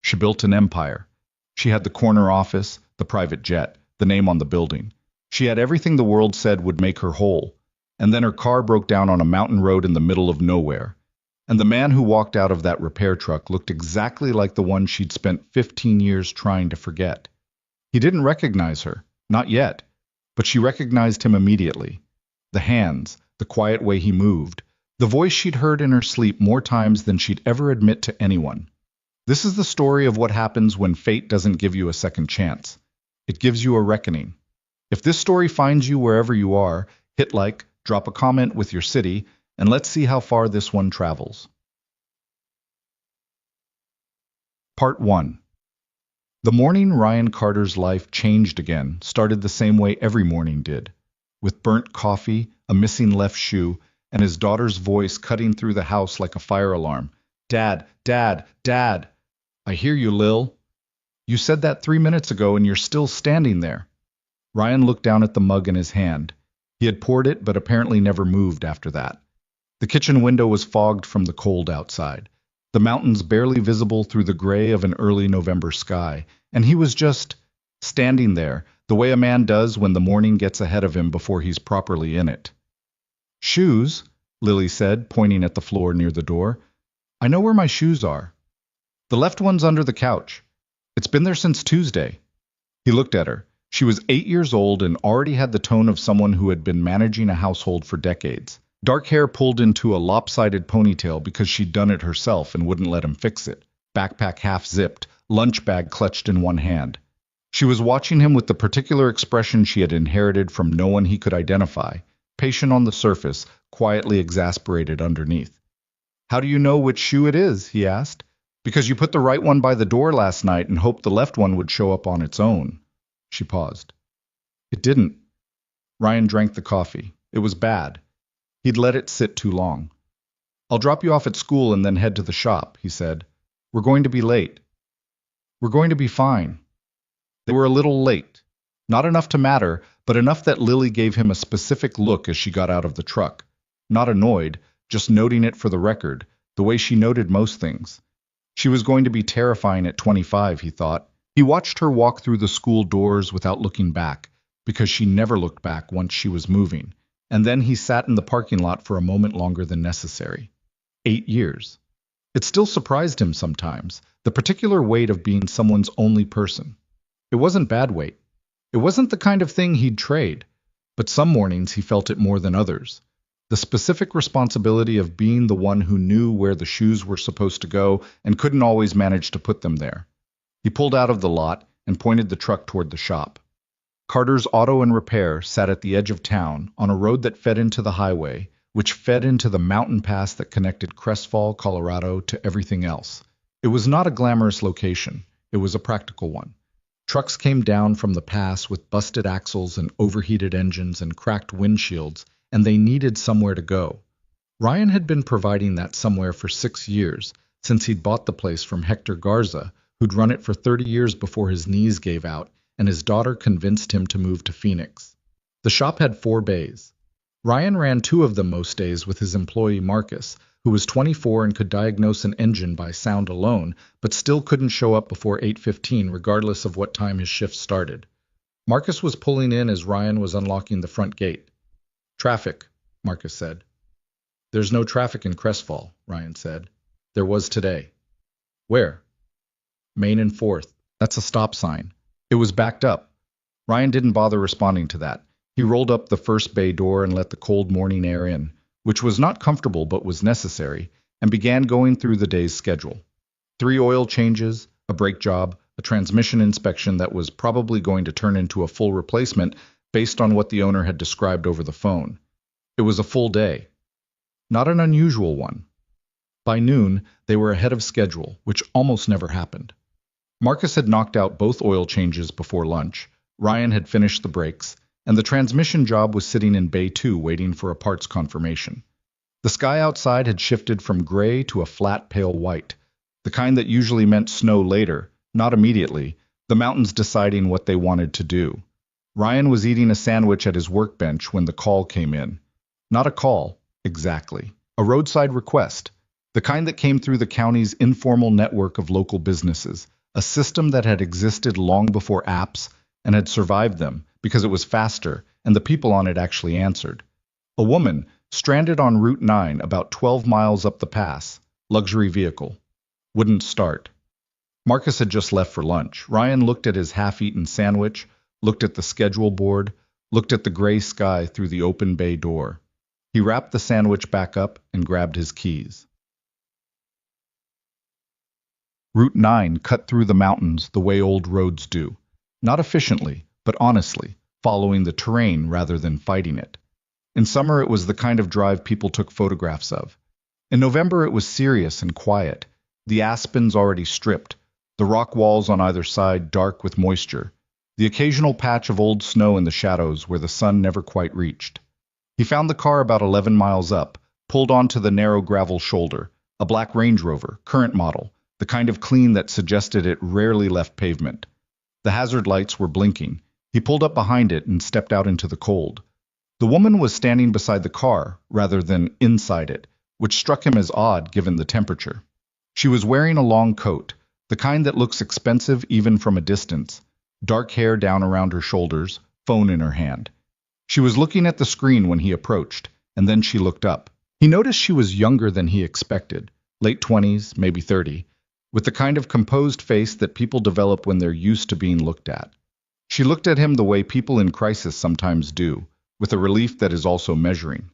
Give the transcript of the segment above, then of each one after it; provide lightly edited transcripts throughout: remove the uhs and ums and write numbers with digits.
She built an empire. She had the corner office, the private jet, the name on the building. She had everything the world said would make her whole. And then her car broke down on a mountain road in the middle of nowhere. And the man who walked out of that repair truck looked exactly like the one she'd spent 15 years trying to forget. He didn't recognize her, not yet, but she recognized him immediately. The hands, the quiet way he moved, the voice she'd heard in her sleep more times than she'd ever admit to anyone. This is the story of what happens when fate doesn't give you a second chance. It gives you a reckoning. If this story finds you wherever you are, hit like, drop a comment with your city, and let's see how far this one travels. Part 1. The morning Ryan Carter's life changed again started the same way every morning did, with burnt coffee, a missing left shoe, and his daughter's voice cutting through the house like a fire alarm. Dad, Dad, Dad! I hear you, Lil. You said that 3 minutes ago and you're still standing there. Ryan looked down at the mug in his hand. He had poured it, but apparently never moved after that. The kitchen window was fogged from the cold outside, the mountains barely visible through the gray of an early November sky, and he was just standing there, the way a man does when the morning gets ahead of him before he's properly in it. Shoes, Lily said, pointing at the floor near the door. I know where my shoes are. The left one's under the couch. It's been there since Tuesday. He looked at her. She was 8 years old and already had the tone of someone who had been managing a household for decades. Dark hair pulled into a lopsided ponytail because she'd done it herself and wouldn't let him fix it. Backpack half zipped, lunch bag clutched in one hand. She was watching him with the particular expression she had inherited from no one he could identify, patient on the surface, quietly exasperated underneath. How do you know which shoe it is? He asked. Because you put the right one by the door last night and hoped the left one would show up on its own. She paused. It didn't. Ryan drank the coffee. It was bad. He'd let it sit too long. I'll drop you off at school and then head to the shop, he said. We're going to be late. We're going to be fine. They were a little late. Not enough to matter, but enough that Lily gave him a specific look as she got out of the truck. Not annoyed, just noting it for the record, the way she noted most things. She was going to be terrifying at 25, he thought. He watched her walk through the school doors without looking back, because she never looked back once she was moving. And then he sat in the parking lot for a moment longer than necessary. 8 years. It still surprised him sometimes, the particular weight of being someone's only person. It wasn't bad weight. It wasn't the kind of thing he'd trade, but some mornings he felt it more than others. The specific responsibility of being the one who knew where the shoes were supposed to go and couldn't always manage to put them there. He pulled out of the lot and pointed the truck toward the shop. Carter's Auto and Repair sat at the edge of town on a road that fed into the highway, which fed into the mountain pass that connected Crestfall, Colorado, to everything else. It was not a glamorous location. It was a practical one. Trucks came down from the pass with busted axles and overheated engines and cracked windshields, and they needed somewhere to go. Ryan had been providing that somewhere for 6 years, since he'd bought the place from Hector Garza, who'd run it for 30 years before his knees gave out, and his daughter convinced him to move to Phoenix. The shop had 4 bays. Ryan ran 2 of them most days with his employee Marcus, who was 24 and could diagnose an engine by sound alone, but still couldn't show up before 8:15 regardless of what time his shift started. Marcus was pulling in as Ryan was unlocking the front gate. Traffic, Marcus said. There's no traffic in Crestfall, Ryan said. There was today. Where? Main and 4th. That's a stop sign. It was backed up. Ryan didn't bother responding to that. He rolled up the first bay door and let the cold morning air in, which was not comfortable but was necessary, and began going through the day's schedule. 3 oil changes, a brake job, a transmission inspection that was probably going to turn into a full replacement based on what the owner had described over the phone. It was a full day. Not an unusual one. By noon, they were ahead of schedule, which almost never happened. Marcus had knocked out both oil changes before lunch, Ryan had finished the brakes, and the transmission job was sitting in Bay 2 waiting for a parts confirmation. The sky outside had shifted from gray to a flat pale white, the kind that usually meant snow later, not immediately, the mountains deciding what they wanted to do. Ryan was eating a sandwich at his workbench when the call came in. Not a call, exactly. A roadside request. The kind that came through the county's informal network of local businesses, a system that had existed long before apps and had survived them because it was faster and the people on it actually answered. A woman, stranded on Route 9 about 12 miles up the pass, luxury vehicle, wouldn't start. Marcus had just left for lunch. Ryan looked at his half-eaten sandwich, looked at the schedule board, looked at the gray sky through the open bay door. He wrapped the sandwich back up and grabbed his keys. Route 9 cut through the mountains the way old roads do, not efficiently, but honestly, following the terrain rather than fighting it. In summer, it was the kind of drive people took photographs of. In November, it was serious and quiet, the aspens already stripped, the rock walls on either side dark with moisture, the occasional patch of old snow in the shadows where the sun never quite reached. He found the car about 11 miles up, pulled onto the narrow gravel shoulder, a black Range Rover, current model, the kind of clean that suggested it rarely left pavement. The hazard lights were blinking. He pulled up behind it and stepped out into the cold. The woman was standing beside the car rather than inside it, which struck him as odd given the temperature. She was wearing a long coat, the kind that looks expensive even from a distance, dark hair down around her shoulders, phone in her hand. She was looking at the screen when he approached, and then she looked up. He noticed she was younger than he expected, late 20s, maybe 30, with the kind of composed face that people develop when they're used to being looked at. She looked at him the way people in crisis sometimes do, with a relief that is also measuring.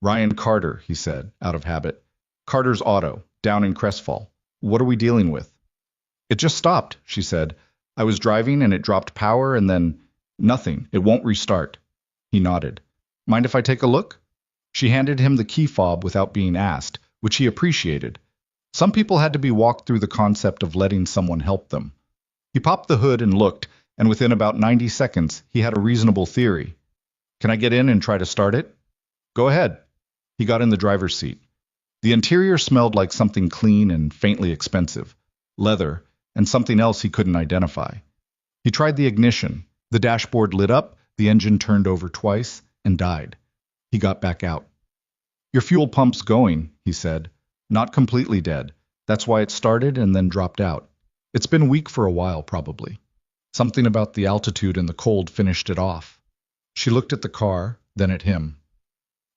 "Ryan Carter," he said, out of habit. "Carter's Auto, down in Crestfall. What are we dealing with?" "It just stopped," she said. "I was driving and it dropped power and then nothing. It won't restart." He nodded. "Mind if I take a look?" She handed him the key fob without being asked, which he appreciated. Some people had to be walked through the concept of letting someone help them. He popped the hood and looked, and within about 90 seconds, he had a reasonable theory. "Can I get in and try to start it?" "Go ahead." He got in the driver's seat. The interior smelled like something clean and faintly expensive, leather, and something else he couldn't identify. He tried the ignition. The dashboard lit up, the engine turned over twice, and died. He got back out. "Your fuel pump's going," he said. "Not completely dead. That's why it started and then dropped out. It's been weak for a while, probably. Something about the altitude and the cold finished it off." She looked at the car, then at him.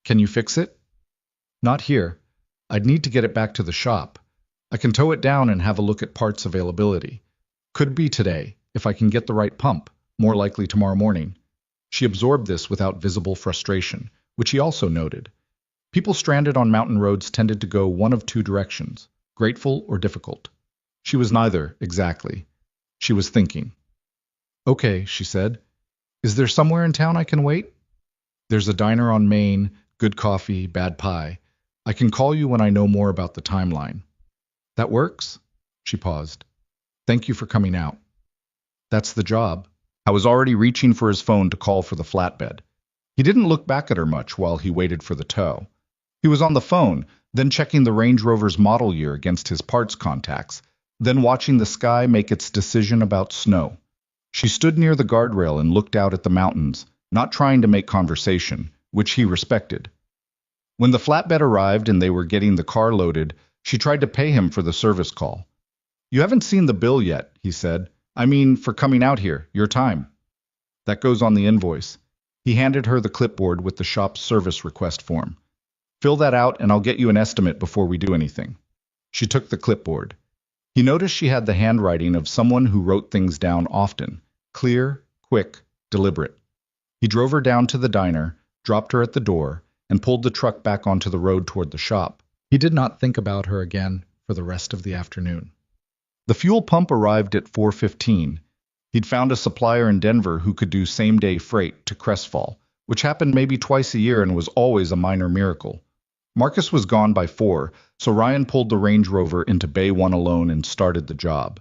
"Can you fix it?" "Not here. I'd need to get it back to the shop. I can tow it down and have a look at parts availability. Could be today, if I can get the right pump, more likely tomorrow morning." She absorbed this without visible frustration, which he also noted. People stranded on mountain roads tended to go one of two directions, grateful or difficult. She was neither, exactly. She was thinking. "Okay," she said. "Is there somewhere in town I can wait?" "There's a diner on Main, good coffee, bad pie. I can call you when I know more about the timeline." "That works?" She paused. "Thank you for coming out." "That's the job." I was already reaching for his phone to call for the flatbed. He didn't look back at her much while he waited for the tow. He was on the phone, then checking the Range Rover's model year against his parts contacts, then watching the sky make its decision about snow. She stood near the guardrail and looked out at the mountains, not trying to make conversation, which he respected. When the flatbed arrived and they were getting the car loaded, she tried to pay him for the service call. "You haven't seen the bill yet," he said. "I mean, for coming out here, your time." "That goes on the invoice." He handed her the clipboard with the shop's service request form. "Fill that out and I'll get you an estimate before we do anything." She took the clipboard. He noticed she had the handwriting of someone who wrote things down often, clear, quick, deliberate. He drove her down to the diner, dropped her at the door, and pulled the truck back onto the road toward the shop. He did not think about her again for the rest of the afternoon. The fuel pump arrived at 4:15. He'd found a supplier in Denver who could do same-day freight to Crestfall, which happened maybe twice a year and was always a minor miracle. Marcus was gone by 4, so Ryan pulled the Range Rover into Bay 1 alone and started the job.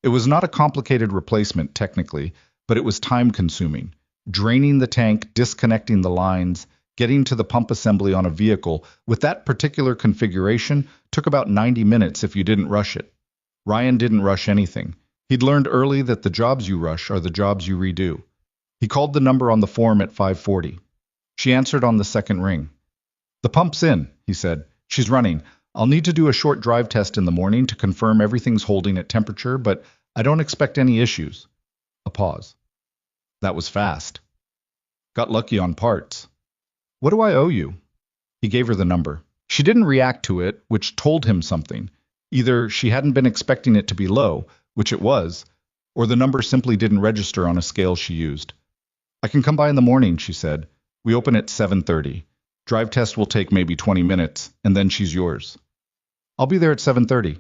It was not a complicated replacement, technically, but it was time-consuming. Draining the tank, disconnecting the lines, getting to the pump assembly on a vehicle with that particular configuration took about 90 minutes if you didn't rush it. Ryan didn't rush anything. He'd learned early that the jobs you rush are the jobs you redo. He called the number on the form at 5:40. She answered on the second ring. "The pump's in," he said. "She's running. I'll need to do a short drive test in the morning to confirm everything's holding at temperature, but I don't expect any issues. A pause. That was fast. Got lucky on parts. What do I owe you? He gave her the number. She didn't react to it, which told him something. Either she hadn't been expecting it to be low, which it was, or the number simply didn't register on a scale she used. I can come by in the morning, she said. We open at 7:30. Drive test will take maybe 20 minutes, and then she's yours. I'll be there at 7:30.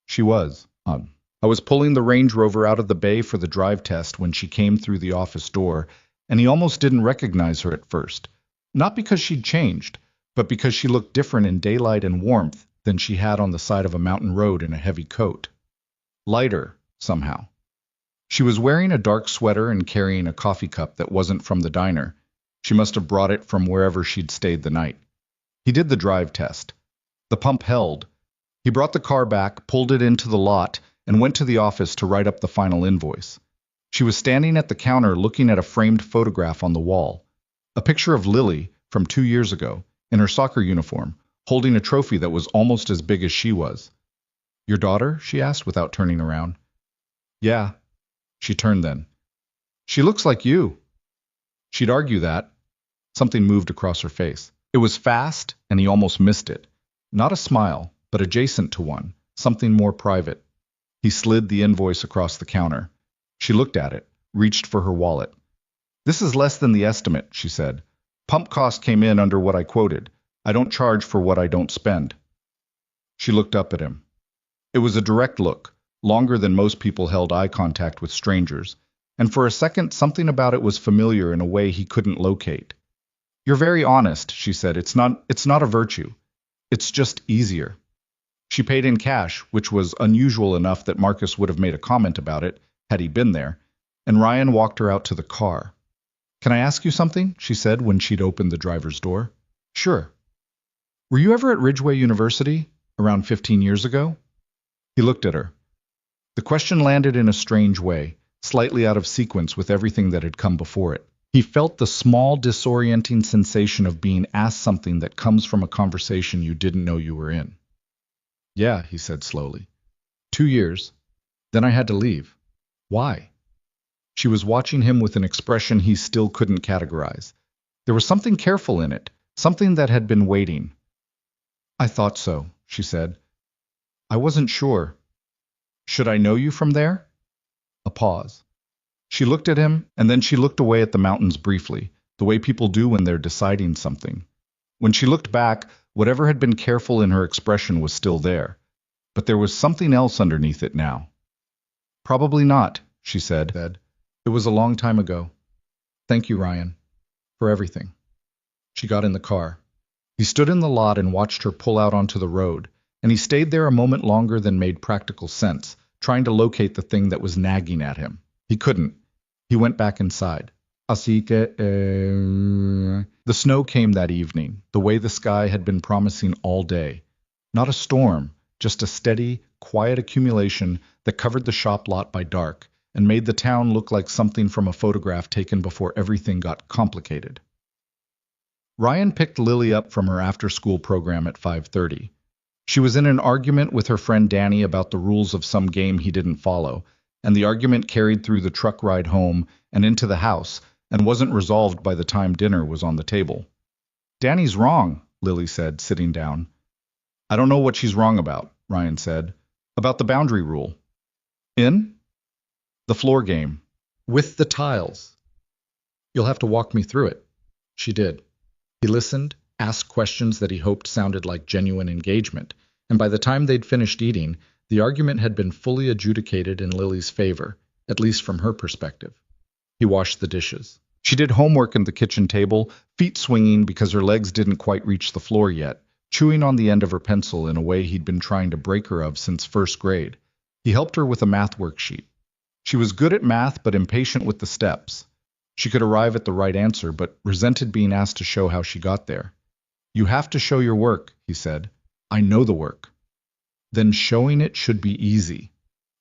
She was. I was pulling the Range Rover out of the bay for the drive test when she came through the office door, and he almost didn't recognize her at first. Not because she'd changed, but because she looked different in daylight and warmth than she had on the side of a mountain road in a heavy coat. Lighter, somehow. She was wearing a dark sweater and carrying a coffee cup that wasn't from the diner. She must have brought it from wherever she'd stayed the night. He did the drive test. The pump held. He brought the car back, pulled it into the lot, and went to the office to write up the final invoice. She was standing at the counter looking at a framed photograph on the wall. A picture of Lily from 2 years ago, in her soccer uniform, holding a trophy that was almost as big as she was. Your daughter? She asked without turning around. Yeah. She turned then. She looks like you. She'd argue that. Something moved across her face. It was fast, and he almost missed it. Not a smile, but adjacent to one, something more private. He slid the invoice across the counter. She looked at it, reached for her wallet. This is less than the estimate, she said. Pump cost came in under what I quoted. I don't charge for what I don't spend. She looked up at him. It was a direct look, longer than most people held eye contact with strangers, and for a second something about it was familiar in a way he couldn't locate. You're very honest, she said. It's not a virtue. It's just easier. She paid in cash, which was unusual enough that Marcus would have made a comment about it, had he been there, and Ryan walked her out to the car. Can I ask you something? She said when she'd opened the driver's door. Sure. Were you ever at Ridgeway University, around 15 years ago? He looked at her. The question landed in a strange way, slightly out of sequence with everything that had come before it. He felt the small, disorienting sensation of being asked something that comes from a conversation you didn't know you were in. Yeah, he said slowly. 2 years. Then I had to leave. Why? She was watching him with an expression he still couldn't categorize. There was something careful in it, something that had been waiting. I thought so, she said. I wasn't sure. Should I know you from there? A pause. She looked at him, and then she looked away at the mountains briefly, the way people do when they're deciding something. When she looked back, whatever had been careful in her expression was still there, but there was something else underneath it now. Probably not, she said. It was a long time ago. Thank you, Ryan, for everything. She got in the car. He stood in the lot and watched her pull out onto the road, and he stayed there a moment longer than made practical sense, trying to locate the thing that was nagging at him. He couldn't. He went back inside. The snow came that evening, the way the sky had been promising all day. Not a storm, just a steady, quiet accumulation that covered the shop lot by dark and made the town look like something from a photograph taken before everything got complicated. Ryan picked Lily up from her after-school program at 5:30. She was in an argument with her friend Danny about the rules of some game he didn't follow, and the argument carried through the truck ride home and into the house, and wasn't resolved by the time dinner was on the table. Danny's wrong, Lily said, sitting down. I don't know what she's wrong about, Ryan said. About the boundary rule. In? The floor game. With the tiles. You'll have to walk me through it. She did. He listened, asked questions that he hoped sounded like genuine engagement, and by the time they'd finished eating, the argument had been fully adjudicated in Lily's favor, at least from her perspective. He washed the dishes. She did homework at the kitchen table, feet swinging because her legs didn't quite reach the floor yet, chewing on the end of her pencil in a way he'd been trying to break her of since first grade. He helped her with a math worksheet. She was good at math but impatient with the steps. She could arrive at the right answer but resented being asked to show how she got there. You have to show your work, he said. I know the work. Then showing it should be easy.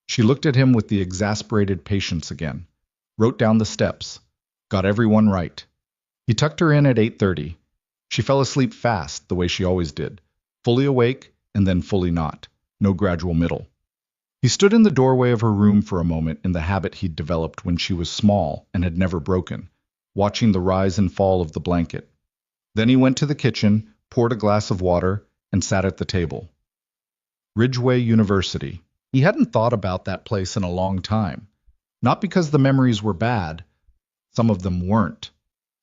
She looked at him with the exasperated patience again. Wrote down the steps. Got everyone right. He tucked her in at 8:30. She fell asleep fast, the way she always did. Fully awake, and then fully not. No gradual middle. He stood in the doorway of her room for a moment in the habit he'd developed when she was small and had never broken, watching the rise and fall of the blanket. Then he went to the kitchen, poured a glass of water, and sat at the table. Ridgeway University. He hadn't thought about that place in a long time. Not because the memories were bad. Some of them weren't.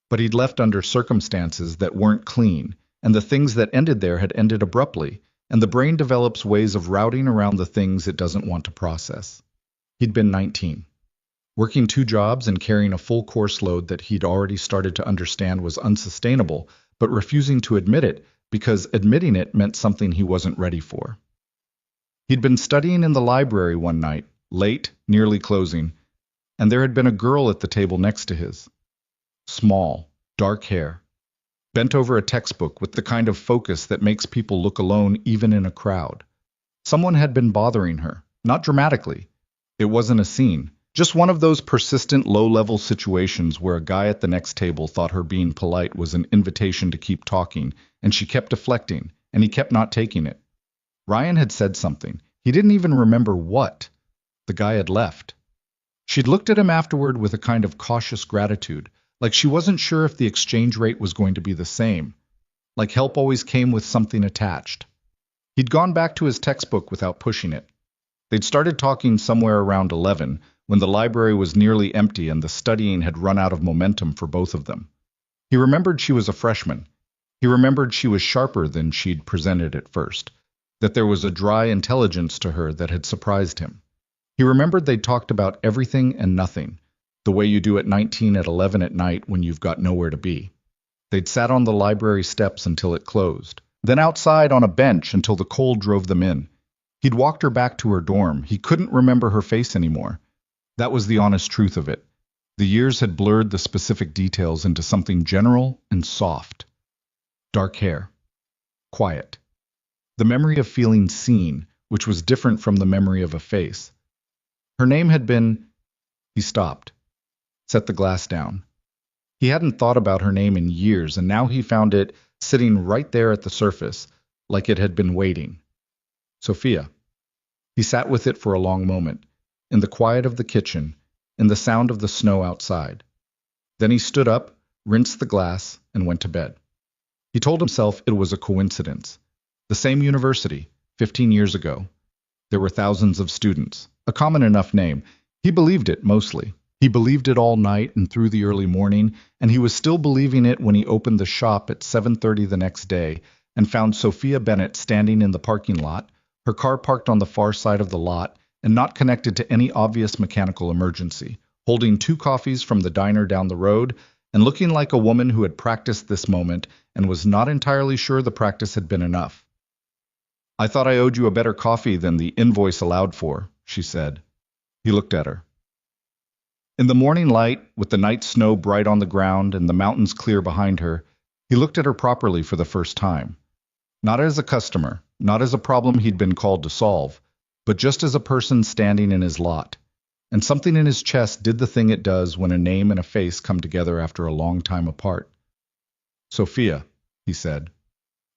But he'd left under circumstances that weren't clean, and the things that ended there had ended abruptly, and the brain develops ways of routing around the things it doesn't want to process. He'd been 19. Working 2 jobs and carrying a full course load that he'd already started to understand was unsustainable, but refusing to admit it because admitting it meant something he wasn't ready for. He'd been studying in the library one night, late, nearly closing, and there had been a girl at the table next to his. Small, dark hair, bent over a textbook with the kind of focus that makes people look alone even in a crowd. Someone had been bothering her, not dramatically. It wasn't a scene, just one of those persistent low-level situations where a guy at the next table thought her being polite was an invitation to keep talking, and she kept deflecting, and he kept not taking it. Ryan had said something. He didn't even remember what. The guy had left. She'd looked at him afterward with a kind of cautious gratitude, like she wasn't sure if the exchange rate was going to be the same, like help always came with something attached. He'd gone back to his textbook without pushing it. They'd started talking somewhere around 11, when the library was nearly empty and the studying had run out of momentum for both of them. He remembered she was a freshman. He remembered she was sharper than she'd presented at first, that there was a dry intelligence to her that had surprised him. He remembered they'd talked about everything and nothing, the way you do at 19 at 11 at night when you've got nowhere to be. They'd sat on the library steps until it closed, then outside on a bench until the cold drove them in. He'd walked her back to her dorm. He couldn't remember her face anymore. That was the honest truth of it. The years had blurred the specific details into something general and soft. Dark hair. Quiet. The memory of feeling seen, which was different from the memory of a face. Her name had been... He stopped, set the glass down. He hadn't thought about her name in years, and now he found it sitting right there at the surface, like it had been waiting. Sophia. He sat with it for a long moment, in the quiet of the kitchen, in the sound of the snow outside. Then he stood up, rinsed the glass, and went to bed. He told himself it was a coincidence. The same university, 15 years ago. There were thousands of students, a common enough name. He believed it, mostly. He believed it all night and through the early morning, and he was still believing it when he opened the shop at 7:30 the next day and found Sophia Bennett standing in the parking lot, her car parked on the far side of the lot and not connected to any obvious mechanical emergency, holding 2 coffees from the diner down the road and looking like a woman who had practiced this moment and was not entirely sure the practice had been enough. "I thought I owed you a better coffee than the invoice allowed for," she said. He looked at her. In the morning light, with the night snow bright on the ground and the mountains clear behind her, he looked at her properly for the first time. Not as a customer, not as a problem he'd been called to solve, but just as a person standing in his lot. And something in his chest did the thing it does when a name and a face come together after a long time apart. "Sophia," he said.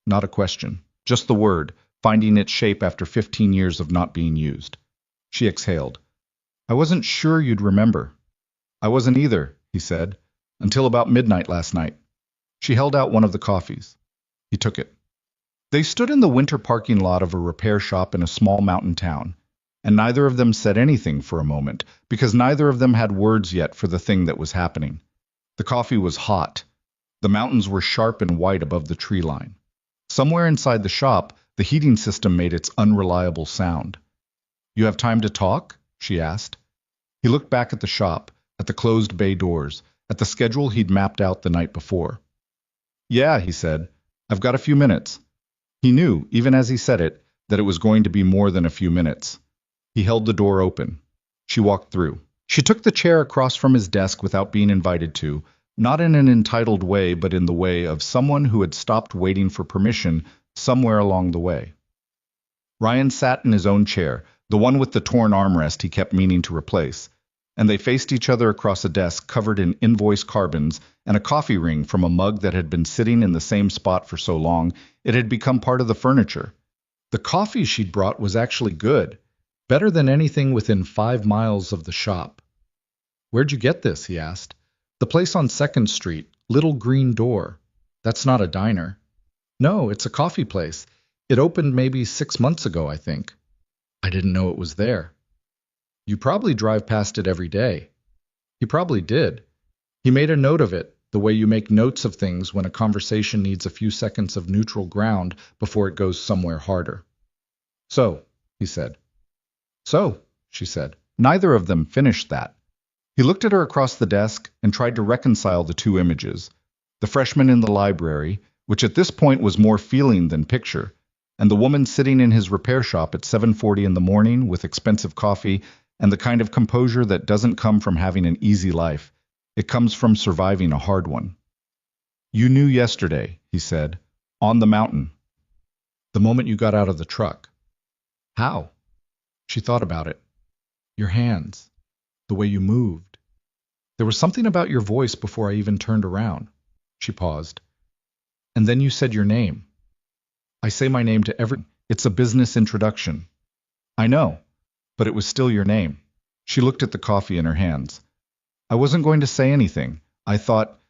Not a question, just the word, finding its shape after 15 years of not being used. She exhaled. "I wasn't sure you'd remember." "I wasn't either," he said, "until about midnight last night." She held out one of the coffees. He took it. They stood in the winter parking lot of a repair shop in a small mountain town, and neither of them said anything for a moment, because neither of them had words yet for the thing that was happening. The coffee was hot. The mountains were sharp and white above the tree line. Somewhere inside the shop, the heating system made its unreliable sound. "You have time to talk?" she asked. He looked back at the shop, at the closed bay doors, at the schedule he'd mapped out the night before. "Yeah," he said. "I've got a few minutes." He knew, even as he said it, that it was going to be more than a few minutes. He held the door open. She walked through. She took the chair across from his desk without being invited to, not in an entitled way, but in the way of someone who had stopped waiting for permission somewhere along the way. Ryan sat in his own chair, the one with the torn armrest he kept meaning to replace, and they faced each other across a desk covered in invoice carbons and a coffee ring from a mug that had been sitting in the same spot for so long it had become part of the furniture. The coffee she'd brought was actually good, better than anything within 5 miles of the shop. Where'd you get this? He asked. The place on 2nd Street, Little Green Door. That's not a diner. No, it's a coffee place. It opened maybe 6 months ago, I think. I didn't know it was there. You probably drive past it every day. He probably did. He made a note of it, the way you make notes of things when a conversation needs a few seconds of neutral ground before it goes somewhere harder. So, he said. So, she said. Neither of them finished that. He looked at her across the desk and tried to reconcile the two images. The freshman in the library, which at this point was more feeling than picture, and the woman sitting in his repair shop at 7:40 in the morning with expensive coffee and the kind of composure that doesn't come from having an easy life. It comes from surviving a hard one. You knew yesterday, he said, on the mountain, the moment you got out of the truck. How? She thought about it. Your hands, the way you moved. There was something about your voice before I even turned around. She paused. And then you said your name. I say my name to everyone. It's a business introduction. I know, but it was still your name. She looked at the coffee in her hands. I wasn't going to say anything. I thought,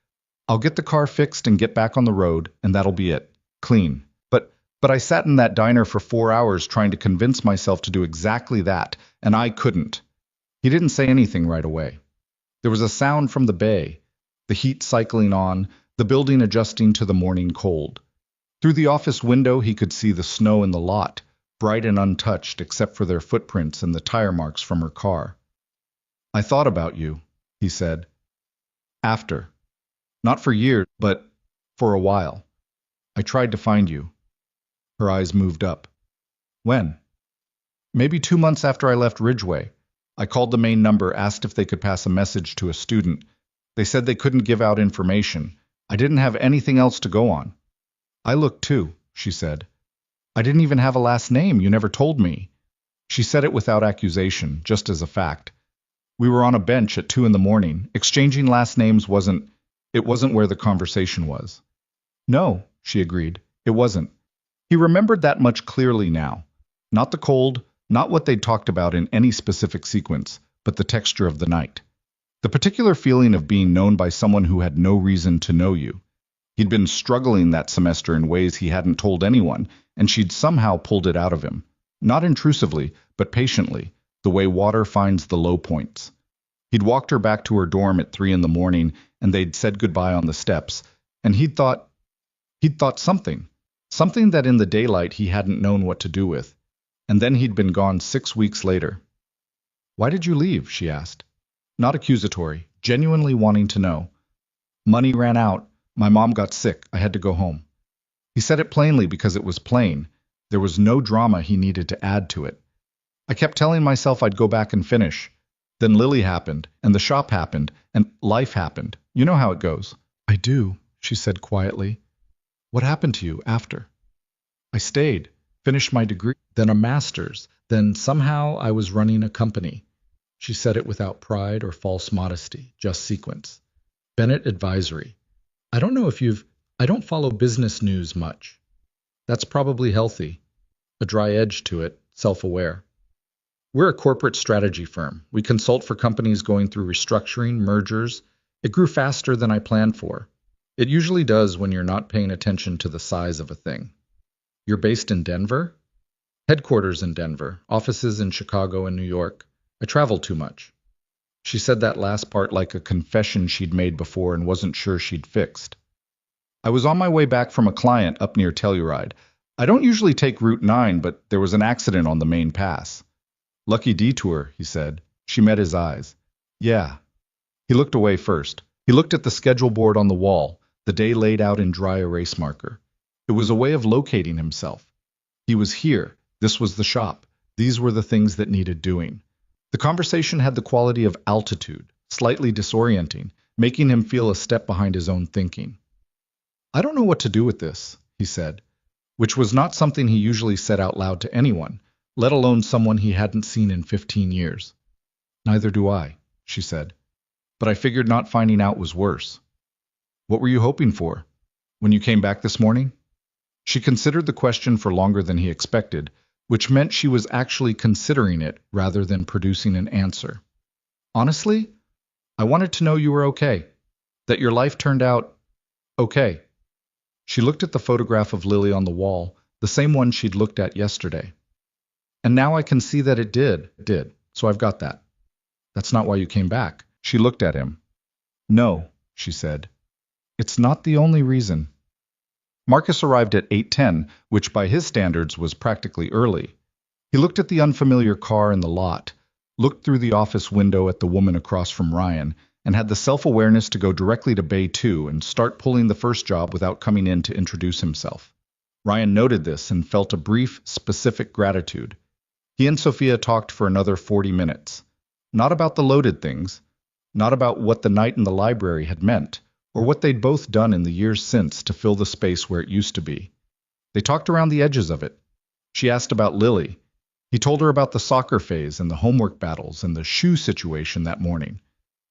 I'll get the car fixed and get back on the road, and that'll be it. Clean. But I sat in that diner for 4 hours trying to convince myself to do exactly that, and I couldn't. He didn't say anything right away. There was a sound from the bay, the heat cycling on, the building adjusting to the morning cold. Through the office window he could see the snow in the lot, bright and untouched except for their footprints and the tire marks from her car. I thought about you, he said. After. Not for years, but for a while. I tried to find you. Her eyes moved up. When? Maybe 2 months after I left Ridgeway. I called the main number, asked if they could pass a message to a student. They said they couldn't give out information. I didn't have anything else to go on. I looked too, she said. I didn't even have a last name. You never told me. She said it without accusation, just as a fact. We were on a bench at 2 in the morning. Exchanging last names wasn't where the conversation was. No, she agreed. It wasn't. He remembered that much clearly now. Not the cold, not what they'd talked about in any specific sequence, but the texture of the night. The particular feeling of being known by someone who had no reason to know you. He'd been struggling that semester in ways he hadn't told anyone, and she'd somehow pulled it out of him. Not intrusively, but patiently, the way water finds the low points. He'd walked her back to her dorm at 3 in the morning, and they'd said goodbye on the steps, and he'd thought something that in the daylight he hadn't known what to do with. And then he'd been gone 6 weeks later. Why did you leave? She asked. Not accusatory, genuinely wanting to know. Money ran out. My mom got sick. I had to go home. He said it plainly because it was plain. There was no drama he needed to add to it. I kept telling myself I'd go back and finish. Then Lily happened, and the shop happened, and life happened. You know how it goes. I do, she said quietly. What happened to you after? I stayed, finished my degree, then a master's, then somehow I was running a company. She said it without pride or false modesty, just sequence. Bennett Advisory. I don't follow business news much. That's probably healthy. A dry edge to it, self-aware. We're a corporate strategy firm. We consult for companies going through restructuring, mergers. It grew faster than I planned for. It usually does when you're not paying attention to the size of a thing. You're based in Denver? Headquarters in Denver, offices in Chicago and New York. I travel too much. She said that last part like a confession she'd made before and wasn't sure she'd fixed. I was on my way back from a client up near Telluride. I don't usually take Route 9, but there was an accident on the main pass. Lucky detour, he said. She met his eyes. Yeah. He looked away first. He looked at the schedule board on the wall, the day laid out in dry erase marker. It was a way of locating himself. He was here. This was the shop. These were the things that needed doing. The conversation had the quality of altitude, slightly disorienting, making him feel a step behind his own thinking. I don't know what to do with this, he said, which was not something he usually said out loud to anyone, let alone someone he hadn't seen in 15 years. Neither do I, she said. But I figured not finding out was worse. What were you hoping for? When you came back this morning? She considered the question for longer than he expected, which meant she was actually considering it rather than producing an answer. Honestly, I wanted to know you were okay, that your life turned out okay. She looked at the photograph of Lily on the wall, the same one she'd looked at yesterday. And now I can see that it did, so I've got that. That's not why you came back. She looked at him. No, she said. It's not the only reason. Marcus arrived at 8:10, which by his standards was practically early. He looked at the unfamiliar car in the lot, looked through the office window at the woman across from Ryan, and had the self-awareness to go directly to Bay 2 and start pulling the first job without coming in to introduce himself. Ryan noted this and felt a brief, specific gratitude. He and Sophia talked for another 40 minutes. Not about the loaded things, not about what the night in the library had meant, or what they'd both done in the years since to fill the space where it used to be. They talked around the edges of it. She asked about Lily. He told her about the soccer phase and the homework battles and the shoe situation that morning.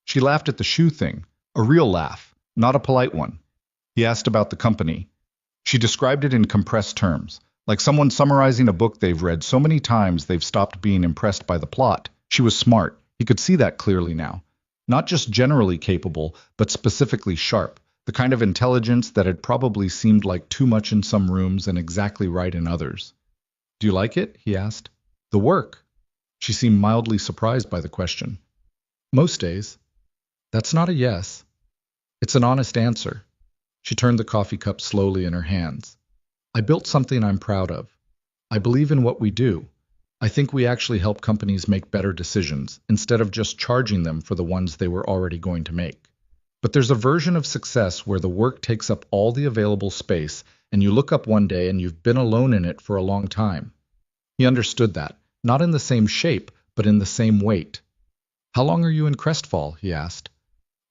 She laughed at the shoe thing, a real laugh, not a polite one. He asked about the company. She described it in compressed terms, like someone summarizing a book they've read so many times they've stopped being impressed by the plot. She was smart. He could see that clearly now. Not just generally capable, but specifically sharp, the kind of intelligence that had probably seemed like too much in some rooms and exactly right in others. Do you like it? He asked. The work? She seemed mildly surprised by the question. Most days. That's not a yes. It's an honest answer. She turned the coffee cup slowly in her hands. I built something I'm proud of. I believe in what we do. I think we actually help companies make better decisions instead of just charging them for the ones they were already going to make. But there's a version of success where the work takes up all the available space and you look up one day and you've been alone in it for a long time. He understood that, not in the same shape, but in the same weight. How long are you in Crestfall? He asked.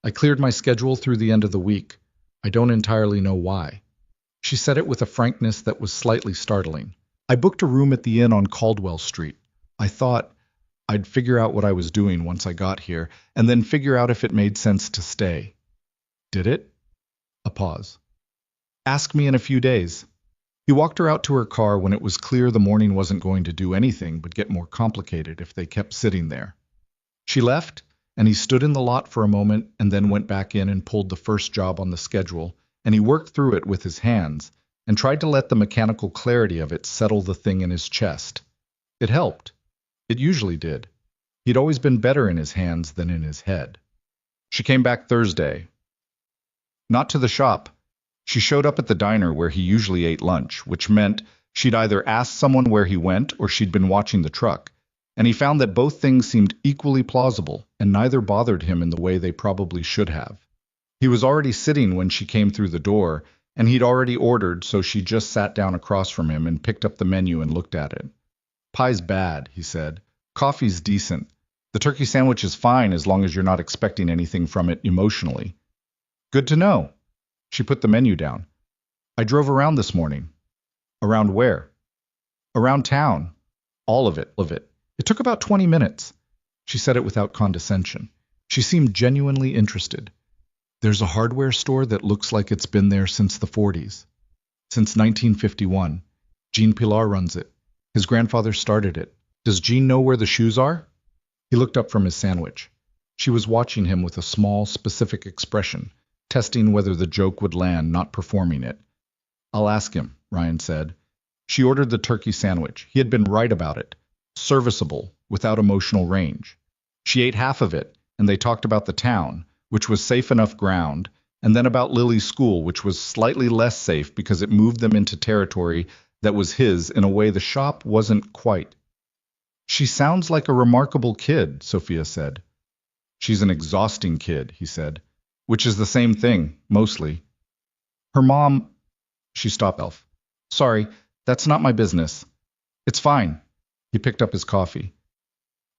I cleared my schedule through the end of the week. I don't entirely know why. She said it with a frankness that was slightly startling. I booked a room at the inn on Caldwell Street. I thought I'd figure out what I was doing once I got here, and then figure out if it made sense to stay. Did it? A pause. Ask me in a few days. He walked her out to her car when it was clear the morning wasn't going to do anything but get more complicated if they kept sitting there. She left, and he stood in the lot for a moment and then went back in and pulled the first job on the schedule, and he worked through it with his hands, and tried to let the mechanical clarity of it settle the thing in his chest. It helped. It usually did. He'd always been better in his hands than in his head. She came back Thursday. Not to the shop. She showed up at the diner where he usually ate lunch, which meant she'd either asked someone where he went or she'd been watching the truck, and he found that both things seemed equally plausible, and neither bothered him in the way they probably should have. He was already sitting when she came through the door, and he'd already ordered, so she just sat down across from him and picked up the menu and looked at it. Pie's bad, he said. Coffee's decent. The turkey sandwich is fine as long as you're not expecting anything from it emotionally. Good to know. She put the menu down. I drove around this morning. Around where? Around town. All of it. It took about 20 minutes. She said it without condescension. She seemed genuinely interested. There's a hardware store that looks like it's been there since the 40s. Since 1951. Jean Pilar runs it. His grandfather started it. Does Jean know where the shoes are? He looked up from his sandwich. She was watching him with a small, specific expression, testing whether the joke would land, not performing it. I'll ask him, Ryan said. She ordered the turkey sandwich. He had been right about it. Serviceable, without emotional range. She ate half of it, and they talked about the town, which was safe enough ground, and then about Lily's school, which was slightly less safe because it moved them into territory that was his in a way the shop wasn't quite. She sounds like a remarkable kid, Sophia said. She's an exhausting kid, he said, which is the same thing, mostly. Her mom... She stopped herself. Sorry, that's not my business. It's fine. He picked up his coffee.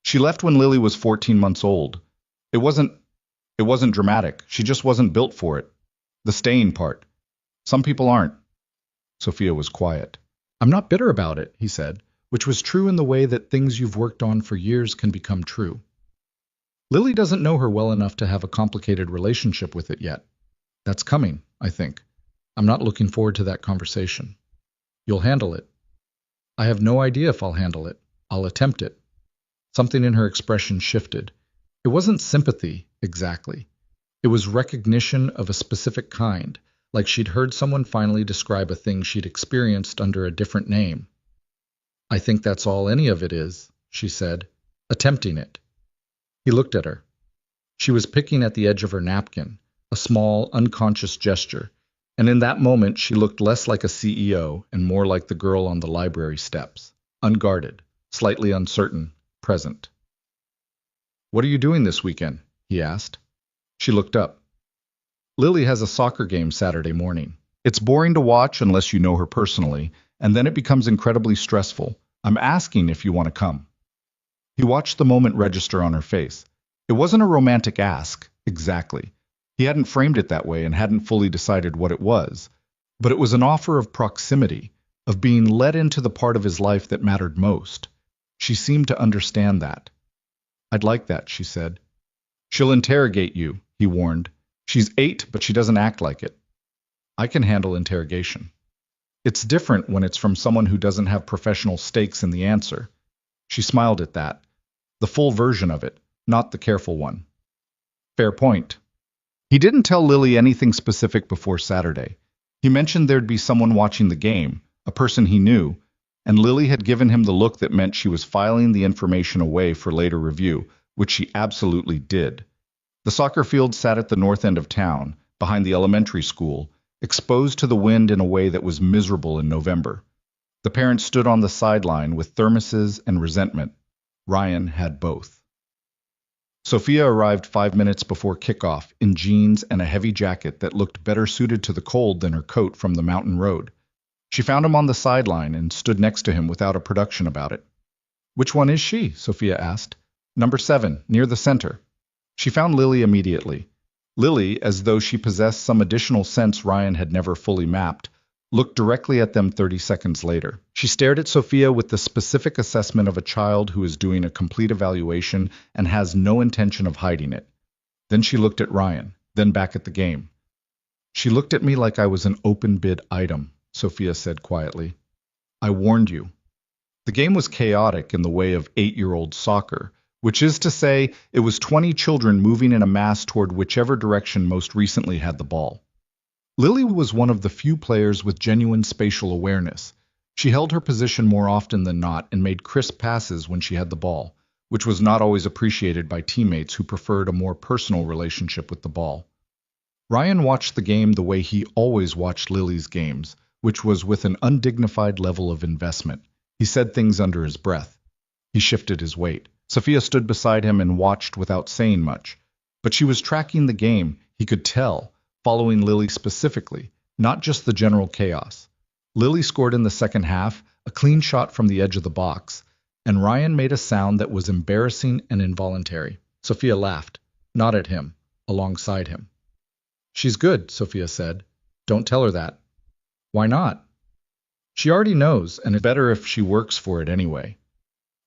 She left when Lily was 14 months old. It wasn't dramatic. She just wasn't built for it. The staying part. Some people aren't. Sophia was quiet. I'm not bitter about it, he said, which was true in the way that things you've worked on for years can become true. Lily doesn't know her well enough to have a complicated relationship with it yet. That's coming, I think. I'm not looking forward to that conversation. You'll handle it. I have no idea if I'll handle it. I'll attempt it. Something in her expression shifted. It wasn't sympathy, exactly. It was recognition of a specific kind, like she'd heard someone finally describe a thing she'd experienced under a different name. I think that's all any of it is, she said, attempting it. He looked at her. She was picking at the edge of her napkin, a small, unconscious gesture, and in that moment she looked less like a CEO and more like the girl on the library steps, unguarded, slightly uncertain, present. What are you doing this weekend? He asked. She looked up. Lily has a soccer game Saturday morning. It's boring to watch unless you know her personally, and then it becomes incredibly stressful. I'm asking if you want to come. He watched the moment register on her face. It wasn't a romantic ask, exactly. He hadn't framed it that way and hadn't fully decided what it was. But it was an offer of proximity, of being let into the part of his life that mattered most. She seemed to understand that. I'd like that, she said. She'll interrogate you, he warned. She's 8, but she doesn't act like it. I can handle interrogation. It's different when it's from someone who doesn't have professional stakes in the answer. She smiled at that. The full version of it, not the careful one. Fair point. He didn't tell Lily anything specific before Saturday. He mentioned there'd be someone watching the game, a person he knew, and Lily had given him the look that meant she was filing the information away for later review, which she absolutely did. The soccer field sat at the north end of town, behind the elementary school, exposed to the wind in a way that was miserable in November. The parents stood on the sideline with thermoses and resentment. Ryan had both. Sophia arrived 5 minutes before kickoff in jeans and a heavy jacket that looked better suited to the cold than her coat from the mountain road. She found him on the sideline and stood next to him without a production about it. Which one is she? Sophia asked. Number 7, near the center. She found Lily immediately. Lily, as though she possessed some additional sense Ryan had never fully mapped, looked directly at them 30 seconds later. She stared at Sophia with the specific assessment of a child who is doing a complete evaluation and has no intention of hiding it. Then she looked at Ryan, then back at the game. She looked at me like I was an open bid item, Sophia said quietly. I warned you. The game was chaotic in the way of 8-year-old soccer, which is to say, it was 20 children moving in a mass toward whichever direction most recently had the ball. Lily was one of the few players with genuine spatial awareness. She held her position more often than not and made crisp passes when she had the ball, which was not always appreciated by teammates who preferred a more personal relationship with the ball. Ryan watched the game the way he always watched Lily's games, which was with an undignified level of investment. He said things under his breath. He shifted his weight. Sophia stood beside him and watched without saying much. But she was tracking the game, he could tell, following Lily specifically, not just the general chaos. Lily scored in the second half, a clean shot from the edge of the box, and Ryan made a sound that was embarrassing and involuntary. Sophia laughed, not at him, alongside him. She's good, Sophia said. Don't tell her that. Why not? She already knows, and it's better if she works for it anyway.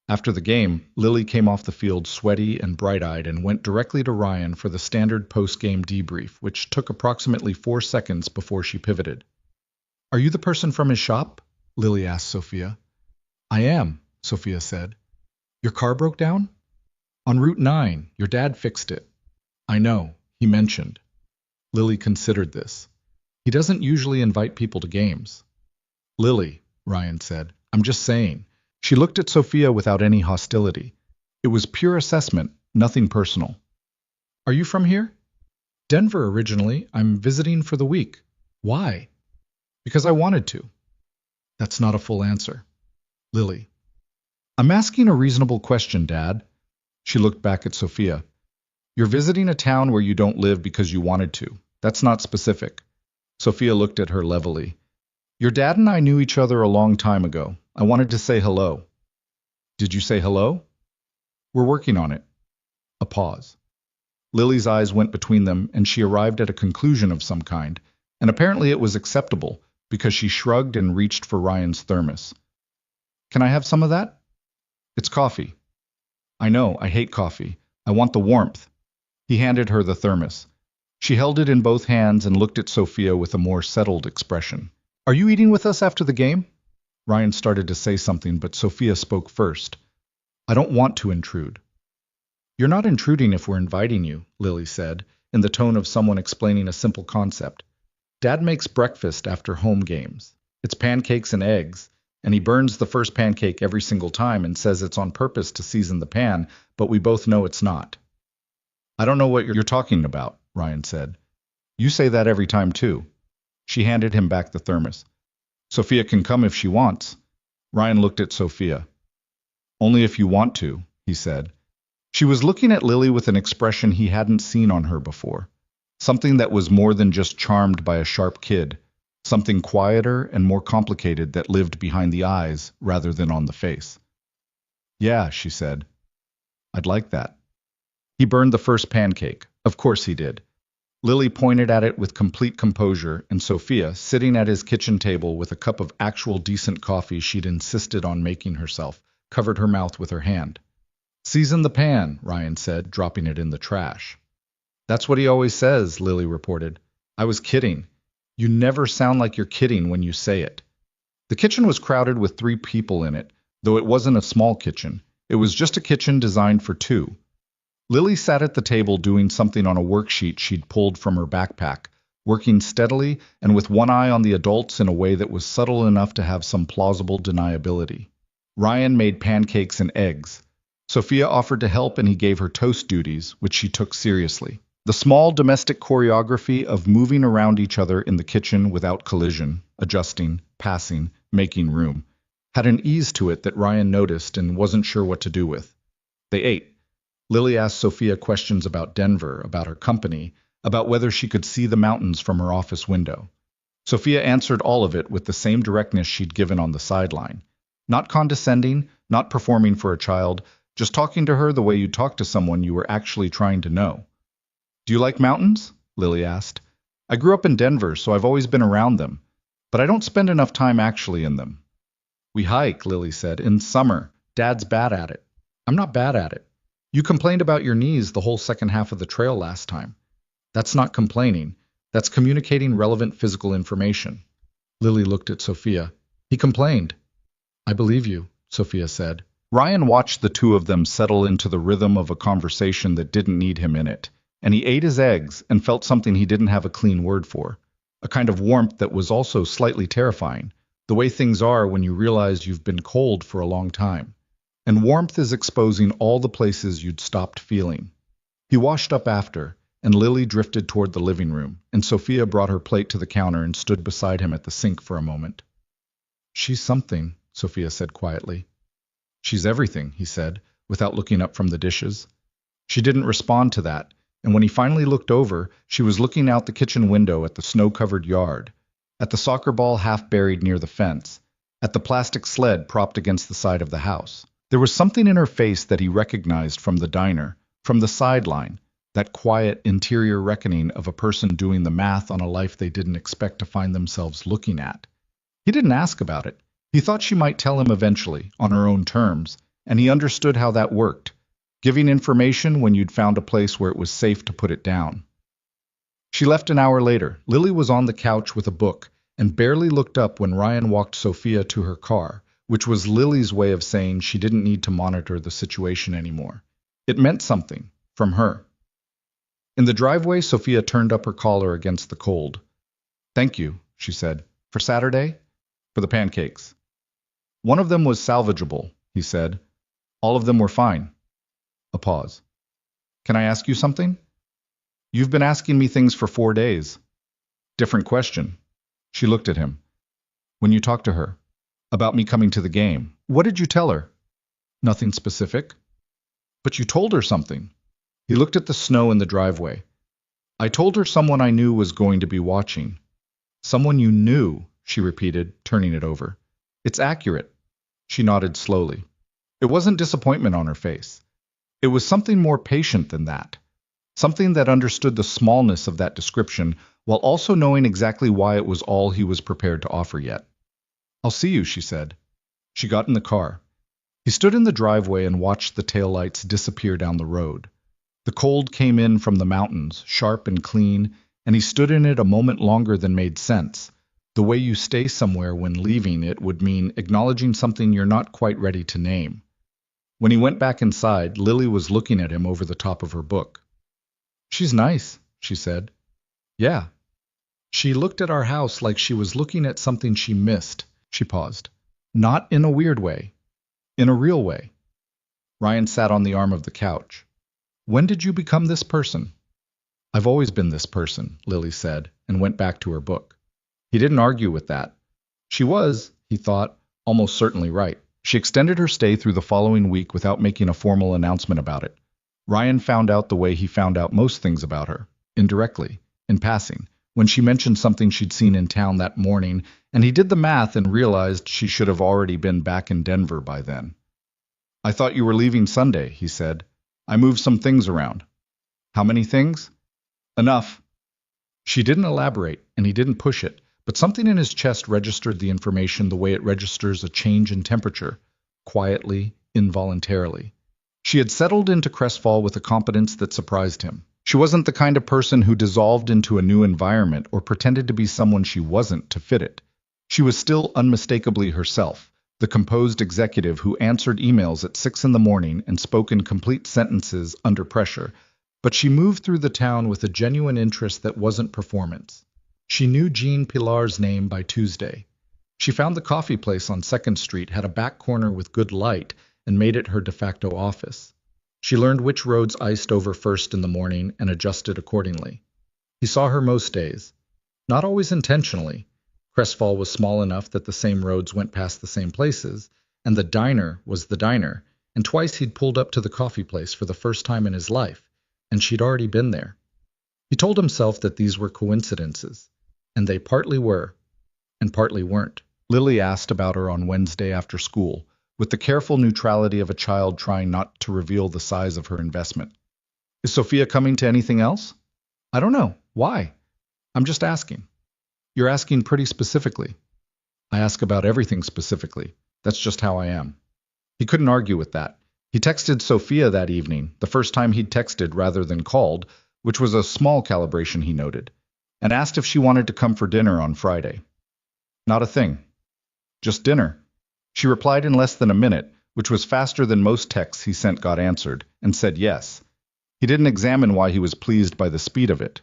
After the game, Lily came off the field sweaty and bright-eyed and went directly to Ryan for the standard post-game debrief, which took approximately 4 seconds before she pivoted. Are you the person from his shop? Lily asked Sophia. I am, Sophia said. Your car broke down? On Route 9, your dad fixed it. I know, he mentioned. Lily considered this. He doesn't usually invite people to games. Lily, Ryan said, I'm just saying. She looked at Sophia without any hostility. It was pure assessment, nothing personal. Are you from here? Denver originally. I'm visiting for the week. Why? Because I wanted to. That's not a full answer. Lily. I'm asking a reasonable question, Dad. She looked back at Sophia. You're visiting a town where you don't live because you wanted to. That's not specific. Sophia looked at her levelly. Your dad and I knew each other a long time ago. I wanted to say hello. Did you say hello? We're working on it. A pause. Lily's eyes went between them, and she arrived at a conclusion of some kind, and apparently it was acceptable, because she shrugged and reached for Ryan's thermos. Can I have some of that? It's coffee. I know, I hate coffee. I want the warmth. He handed her the thermos. She held it in both hands and looked at Sophia with a more settled expression. Are you eating with us after the game? Ryan started to say something, but Sophia spoke first. I don't want to intrude. You're not intruding if we're inviting you, Lily said, in the tone of someone explaining a simple concept. Dad makes breakfast after home games. It's pancakes and eggs, and he burns the first pancake every single time and says it's on purpose to season the pan, but we both know it's not. I don't know what you're talking about, Ryan said. You say that every time too. She handed him back the thermos. Sophia can come if she wants. Ryan looked at Sophia. Only if you want to, he said. She was looking at Lily with an expression he hadn't seen on her before. Something that was more than just charmed by a sharp kid. Something quieter and more complicated that lived behind the eyes rather than on the face. Yeah, she said. I'd like that. He burned the first pancake. Of course he did. Lily pointed at it with complete composure, and Sophia, sitting at his kitchen table with a cup of actual decent coffee she'd insisted on making herself, covered her mouth with her hand. Season the pan, Ryan said, dropping it in the trash. That's what he always says, Lily reported. I was kidding. You never sound like you're kidding when you say it. The kitchen was crowded with 3 people in it, though it wasn't a small kitchen. It was just a kitchen designed for 2. Lily sat at the table doing something on a worksheet she'd pulled from her backpack, working steadily and with one eye on the adults in a way that was subtle enough to have some plausible deniability. Ryan made pancakes and eggs. Sophia offered to help and he gave her toast duties, which she took seriously. The small domestic choreography of moving around each other in the kitchen without collision, adjusting, passing, making room, had an ease to it that Ryan noticed and wasn't sure what to do with. They ate. Lily asked Sophia questions about Denver, about her company, about whether she could see the mountains from her office window. Sophia answered all of it with the same directness she'd given on the sideline. Not condescending, not performing for a child, just talking to her the way you'd talk to someone you were actually trying to know. Do you like mountains? Lily asked. I grew up in Denver, so I've always been around them, but I don't spend enough time actually in them. We hike, Lily said, in summer. Dad's bad at it. I'm not bad at it. You complained about your knees the whole second half of the trail last time. That's not complaining. That's communicating relevant physical information. Lily looked at Sophia. He complained. I believe you, Sophia said. Ryan watched the 2 of them settle into the rhythm of a conversation that didn't need him in it, and he ate his eggs and felt something he didn't have a clean word for, a kind of warmth that was also slightly terrifying, the way things are when you realize you've been cold for a long time. And warmth is exposing all the places you'd stopped feeling. He washed up after, and Lily drifted toward the living room, and Sophia brought her plate to the counter and stood beside him at the sink for a moment. She's something, Sophia said quietly. She's everything, he said, without looking up from the dishes. She didn't respond to that, and when he finally looked over, she was looking out the kitchen window at the snow-covered yard, at the soccer ball half buried near the fence, at the plastic sled propped against the side of the house. There was something in her face that he recognized from the diner, from the sideline, that quiet interior reckoning of a person doing the math on a life they didn't expect to find themselves looking at. He didn't ask about it. He thought she might tell him eventually, on her own terms, and he understood how that worked, giving information when you'd found a place where it was safe to put it down. She left an hour later. Lily was on the couch with a book, and barely looked up when Ryan walked Sophia to her car, which was Lily's way of saying she didn't need to monitor the situation anymore. It meant something, from her. In the driveway, Sophia turned up her collar against the cold. Thank you, she said. For Saturday? For the pancakes. One of them was salvageable, he said. All of them were fine. A pause. Can I ask you something? You've been asking me things for 4 days. Different question. She looked at him. When you talked to her. About me coming to the game. What did you tell her? Nothing specific. But you told her something. He looked at the snow in the driveway. I told her someone I knew was going to be watching. Someone you knew, she repeated, turning it over. It's accurate. She nodded slowly. It wasn't disappointment on her face. It was something more patient than that. Something that understood the smallness of that description while also knowing exactly why it was all he was prepared to offer yet. I'll see you, she said. She got in the car. He stood in the driveway and watched the taillights disappear down the road. The cold came in from the mountains, sharp and clean, and he stood in it a moment longer than made sense, The way you stay somewhere when leaving it would mean acknowledging something you're not quite ready to name. When he went back inside, Lily was looking at him over the top of her book. "She's nice," she said. "Yeah." She looked at our house like she was looking at something she missed. She paused. "Not in a weird way. In a real way." Ryan sat on the arm of the couch. "When did you become this person?" "I've always been this person," Lily said, and went back to her book. He didn't argue with that. She was, he thought, almost certainly right. She extended her stay through the following week without making a formal announcement about it. Ryan found out the way he found out most things about her, indirectly, in passing, when she mentioned something she'd seen in town that morning, and he did the math and realized she should have already been back in Denver by then. "I thought you were leaving Sunday," he said. "I moved some things around." "How many things?" "Enough." She didn't elaborate, and he didn't push it, but something in his chest registered the information the way it registers a change in temperature, quietly, involuntarily. She had settled into Crestfall with a competence that surprised him. She wasn't the kind of person who dissolved into a new environment or pretended to be someone she wasn't to fit it. She was still unmistakably herself, the composed executive who answered emails at 6 in the morning and spoke in complete sentences under pressure, but she moved through the town with a genuine interest that wasn't performance. She knew Jean Pilar's name by Tuesday. She found the coffee place on 2nd Street had a back corner with good light and made it her de facto office. She learned which roads iced over first in the morning and adjusted accordingly. He saw her most days. Not always intentionally. Crestfall was small enough that the same roads went past the same places, and the diner was the diner, and twice he'd pulled up to the coffee place for the first time in his life, and she'd already been there. He told himself that these were coincidences, and they partly were, and partly weren't. Lily asked about her on Wednesday after school, with the careful neutrality of a child trying not to reveal the size of her investment. "Is Sophia coming to anything else?" "I don't know. Why?" "I'm just asking." "You're asking pretty specifically." "I ask about everything specifically. That's just how I am." He couldn't argue with that. He texted Sophia that evening, the first time he'd texted rather than called, which was a small calibration he noted, and asked if she wanted to come for dinner on Friday. "Not a thing. Just dinner." She replied in less than a minute, which was faster than most texts he sent got answered, and said yes. He didn't examine why he was pleased by the speed of it.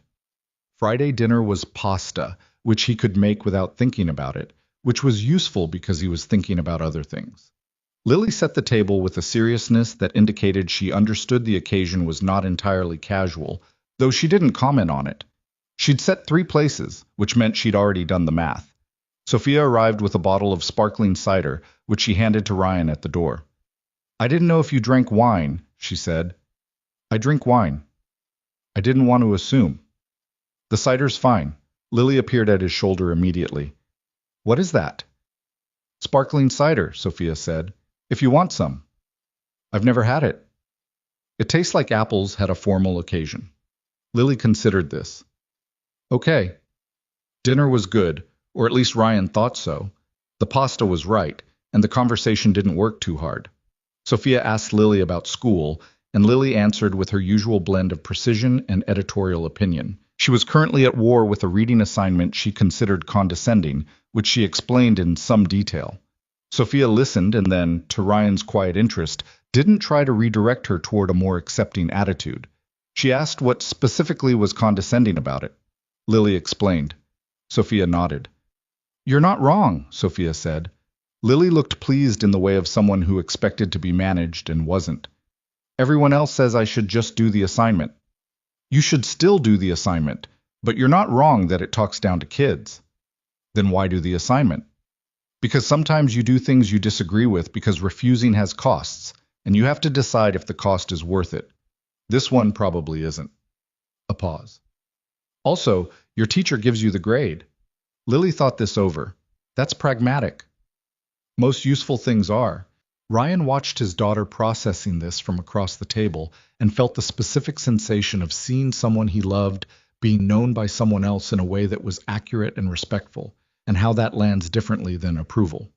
Friday dinner was pasta, which he could make without thinking about it, which was useful because he was thinking about other things. Lily set the table with a seriousness that indicated she understood the occasion was not entirely casual, though she didn't comment on it. She'd set 3 places, which meant she'd already done the math. Sophia arrived with a bottle of sparkling cider, which she handed to Ryan at the door. "I didn't know if you drank wine," she said. "I drink wine." "I didn't want to assume." "The cider's fine." Lily appeared at his shoulder immediately. "What is that?" "Sparkling cider," Sophia said. "If you want some." "I've never had it." "It tastes like apples had a formal occasion." Lily considered this. "Okay." Dinner was good, or at least Ryan thought so. The pasta was right, and the conversation didn't work too hard. Sophia asked Lily about school, and Lily answered with her usual blend of precision and editorial opinion. She was currently at war with a reading assignment she considered condescending, which she explained in some detail. Sophia listened and then, to Ryan's quiet interest, didn't try to redirect her toward a more accepting attitude. She asked what specifically was condescending about it. Lily explained. Sophia nodded. "You're not wrong," Sophia said. Lily looked pleased in the way of someone who expected to be managed and wasn't. "Everyone else says I should just do the assignment." "You should still do the assignment, but you're not wrong that it talks down to kids." "Then why do the assignment?" "Because sometimes you do things you disagree with because refusing has costs, and you have to decide if the cost is worth it. This one probably isn't." A pause. "Also, your teacher gives you the grade." Lily thought this over. "That's pragmatic." "Most useful things are." Ryan watched his daughter processing this from across the table and felt the specific sensation of seeing someone he loved being known by someone else in a way that was accurate and respectful, and how that lands differently than approval.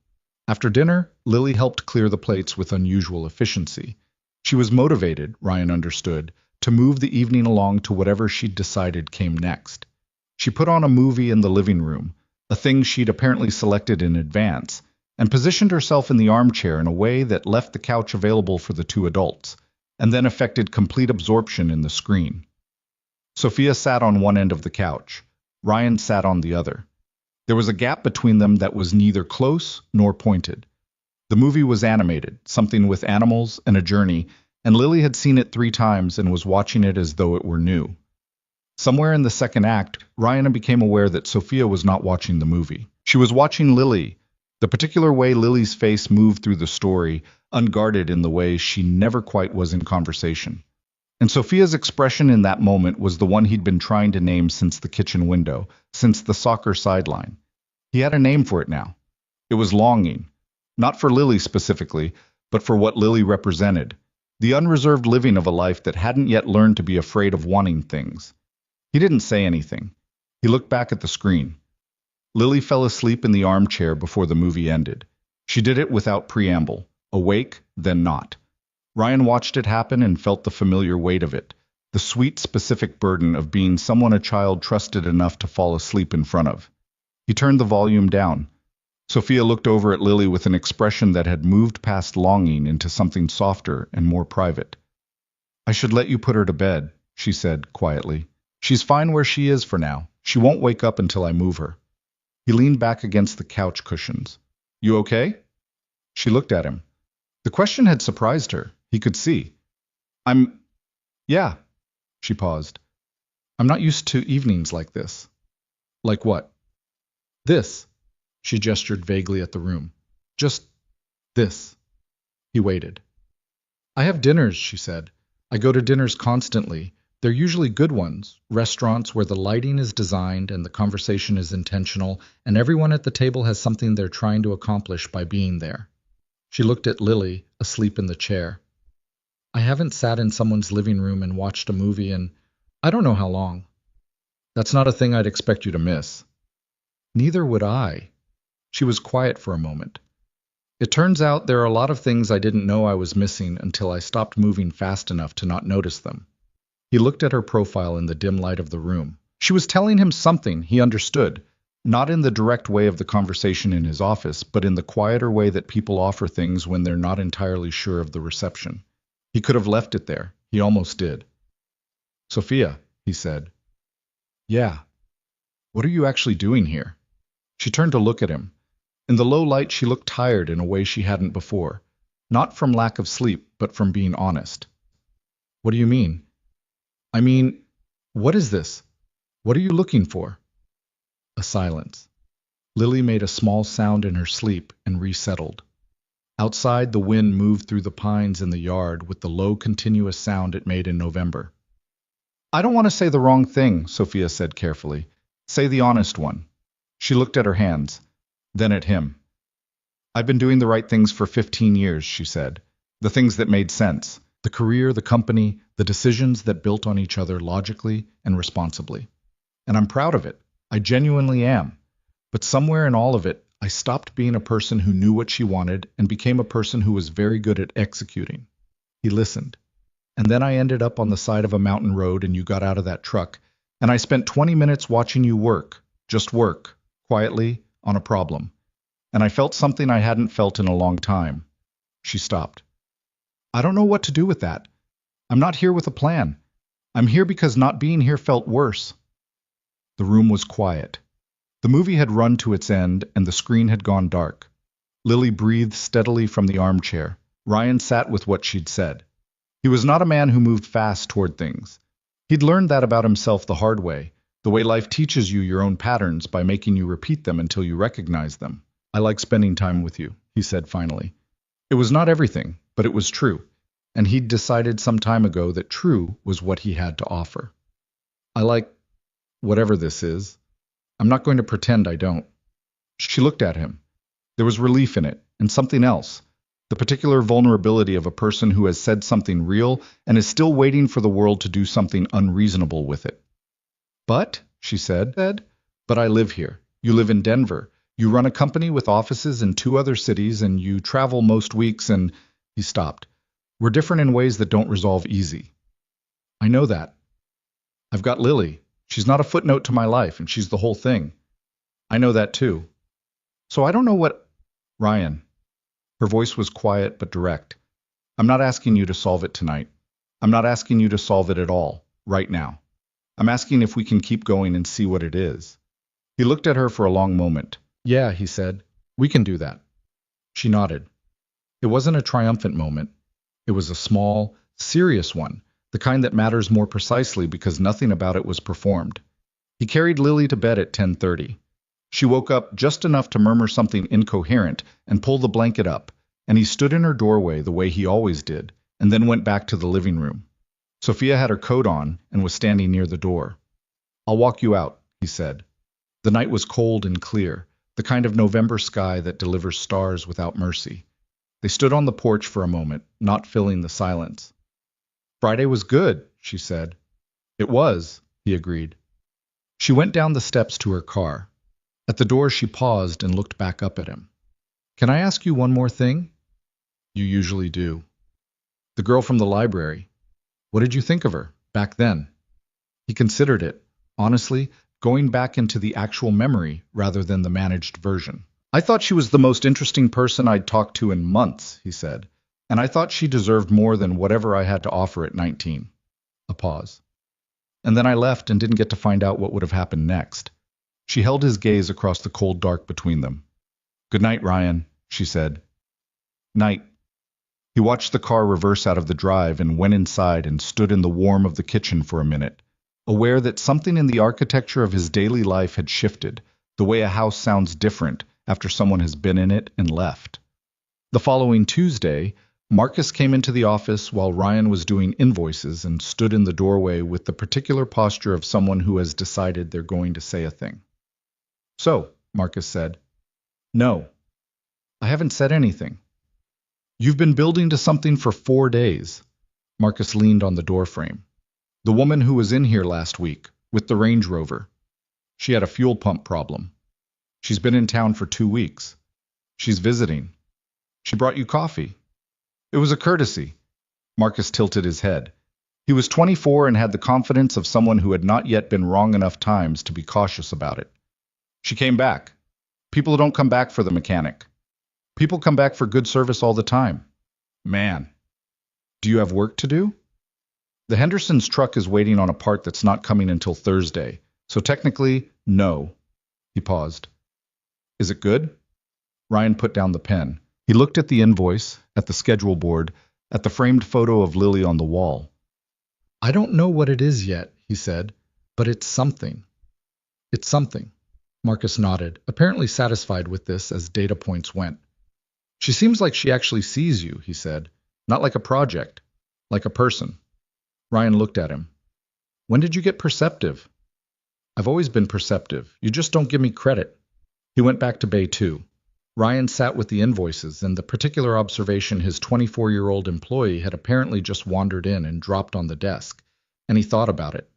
After dinner, Lily helped clear the plates with unusual efficiency. She was motivated, Ryan understood, to move the evening along to whatever she'd decided came next. She put on a movie in the living room, a thing she'd apparently selected in advance, and positioned herself in the armchair in a way that left the couch available for the two adults, and then affected complete absorption in the screen. Sophia sat on one end of the couch. Ryan sat on the other. There was a gap between them that was neither close nor pointed. The movie was animated, something with animals and a journey, and Lily had seen it 3 times and was watching it as though it were new. Somewhere in the second act, Ryan became aware that Sophia was not watching the movie. She was watching Lily, the particular way Lily's face moved through the story, unguarded in the way she never quite was in conversation. And Sophia's expression in that moment was the one he'd been trying to name since the kitchen window, since the soccer sideline. He had a name for it now. It was longing. Not for Lily specifically, but for what Lily represented. The unreserved living of a life that hadn't yet learned to be afraid of wanting things. He didn't say anything. He looked back at the screen. Lily fell asleep in the armchair before the movie ended. She did it without preamble. Awake, then not. Ryan watched it happen and felt the familiar weight of it, the sweet, specific burden of being someone a child trusted enough to fall asleep in front of. He turned the volume down. Sophia looked over at Lily with an expression that had moved past longing into something softer and more private. "I should let you put her to bed," she said quietly. "She's fine where she is for now. She won't wake up until I move her." He leaned back against the couch cushions. "You okay?" She looked at him. The question had surprised her. He could see. Yeah, she paused. "I'm not used to evenings like this." "Like what?" "This." She gestured vaguely at the room. "Just this." He waited. "I have dinners," she said. "I go to dinners constantly. They're usually good ones, restaurants where the lighting is designed and the conversation is intentional, and everyone at the table has something they're trying to accomplish by being there." She looked at Lily, asleep in the chair. "I haven't sat in someone's living room and watched a movie in I don't know how long." "That's not a thing I'd expect you to miss." "Neither would I." She was quiet for a moment. "It turns out there are a lot of things I didn't know I was missing until I stopped moving fast enough to not notice them." He looked at her profile in the dim light of the room. She was telling him something he understood, not in the direct way of the conversation in his office, but in the quieter way that people offer things when they're not entirely sure of the reception. He could have left it there. He almost did. "Sophia," he said. "Yeah." "What are you actually doing here?" She turned to look at him. In the low light, she looked tired in a way she hadn't before. Not from lack of sleep, but from being honest. "What do you mean?" "I mean, what is this? What are you looking for?" A silence. Lily made a small sound in her sleep and resettled. Outside, the wind moved through the pines in the yard with the low, continuous sound it made in November. "I don't want to say the wrong thing," Sophia said carefully. "Say the honest one." She looked at her hands, then at him. "I've been doing the right things for 15 years, she said. The things that made sense. The career, the company, the decisions that built on each other logically and responsibly. And I'm proud of it. I genuinely am. But somewhere in all of it, I stopped being a person who knew what she wanted and became a person who was very good at executing." He listened. "And then I ended up on the side of a mountain road and you got out of that truck, and I spent 20 minutes watching you work, just work, quietly, on a problem. And I felt something I hadn't felt in a long time." She stopped. "I don't know what to do with that. I'm not here with a plan. I'm here because not being here felt worse." The room was quiet. The movie had run to its end and the screen had gone dark. Lily breathed steadily from the armchair. Ryan sat with what she'd said. He was not a man who moved fast toward things. He'd learned that about himself the hard way, the way life teaches you your own patterns by making you repeat them until you recognize them. "I like spending time with you," he said finally. It was not everything, but it was true, and he'd decided some time ago that true was what he had to offer. "I like whatever this is. I'm not going to pretend I don't." She looked at him. There was relief in it, and something else. The particular vulnerability of a person who has said something real and is still waiting for the world to do something unreasonable with it. "But," she said, "but I live here. You live in Denver. You run a company with offices in 2 other cities, and you travel most weeks and—" He stopped. "We're different in ways that don't resolve easy." "I know that. I've got Lily. She's not a footnote to my life, and she's the whole thing." I know that too. So I don't know what... Ryan. Her voice was quiet but direct. I'm not asking you to solve it tonight. I'm not asking you to solve it at all, right now. I'm asking if we can keep going and see what it is. He looked at her for a long moment. Yeah, he said. We can do that. She nodded. It wasn't a triumphant moment. It was a small, serious one, the kind that matters more precisely because nothing about it was performed. He carried Lily to bed at 10:30. She woke up just enough to murmur something incoherent and pull the blanket up, and he stood in her doorway the way he always did, and then went back to the living room. Sophia had her coat on and was standing near the door. I'll walk you out, he said. The night was cold and clear, the kind of November sky that delivers stars without mercy. They stood on the porch for a moment, not filling the silence. Friday was good, she said. It was, he agreed. She went down the steps to her car. At the door she paused and looked back up at him. Can I ask you one more thing? You usually do. The girl from the library. What did you think of her, back then? He considered it, honestly, going back into the actual memory rather than the managed version. I thought she was the most interesting person I'd talked to in months, he said, and I thought she deserved more than whatever I had to offer at 19. A pause. And then I left and didn't get to find out what would have happened next. She held his gaze across the cold dark between them. Good night, Ryan, she said. Night. He watched the car reverse out of the drive and went inside and stood in the warmth of the kitchen for a minute, aware that something in the architecture of his daily life had shifted, the way a house sounds different after someone has been in it and left. The following Tuesday, Marcus came into the office while Ryan was doing invoices and stood in the doorway with the particular posture of someone who has decided they're going to say a thing. So, Marcus said. No. I haven't said anything. You've been building to something for 4 days. Marcus leaned on the doorframe. The woman who was in here last week, with the Range Rover. She had a fuel pump problem. She's been in town for 2 weeks. She's visiting. She brought you coffee. It was a courtesy. Marcus tilted his head. He was 24 and had the confidence of someone who had not yet been wrong enough times to be cautious about it. She came back. People don't come back for the mechanic. People come back for good service all the time. Man. Do you have work to do? The Henderson's truck is waiting on a part that's not coming until Thursday, so technically, no. He paused. Is it good? Ryan put down the pen. He looked at the invoice, at the schedule board, at the framed photo of Lily on the wall. I don't know what it is yet, he said, but it's something. It's something. Marcus nodded, apparently satisfied with this as data points went. She seems like she actually sees you, he said. Not like a project, like a person. Ryan looked at him. When did you get perceptive? I've always been perceptive. You just don't give me credit. He went back to Bay 2. Ryan sat with the invoices and the particular observation his 24-year-old employee had apparently just wandered in and dropped on the desk, and he thought about it.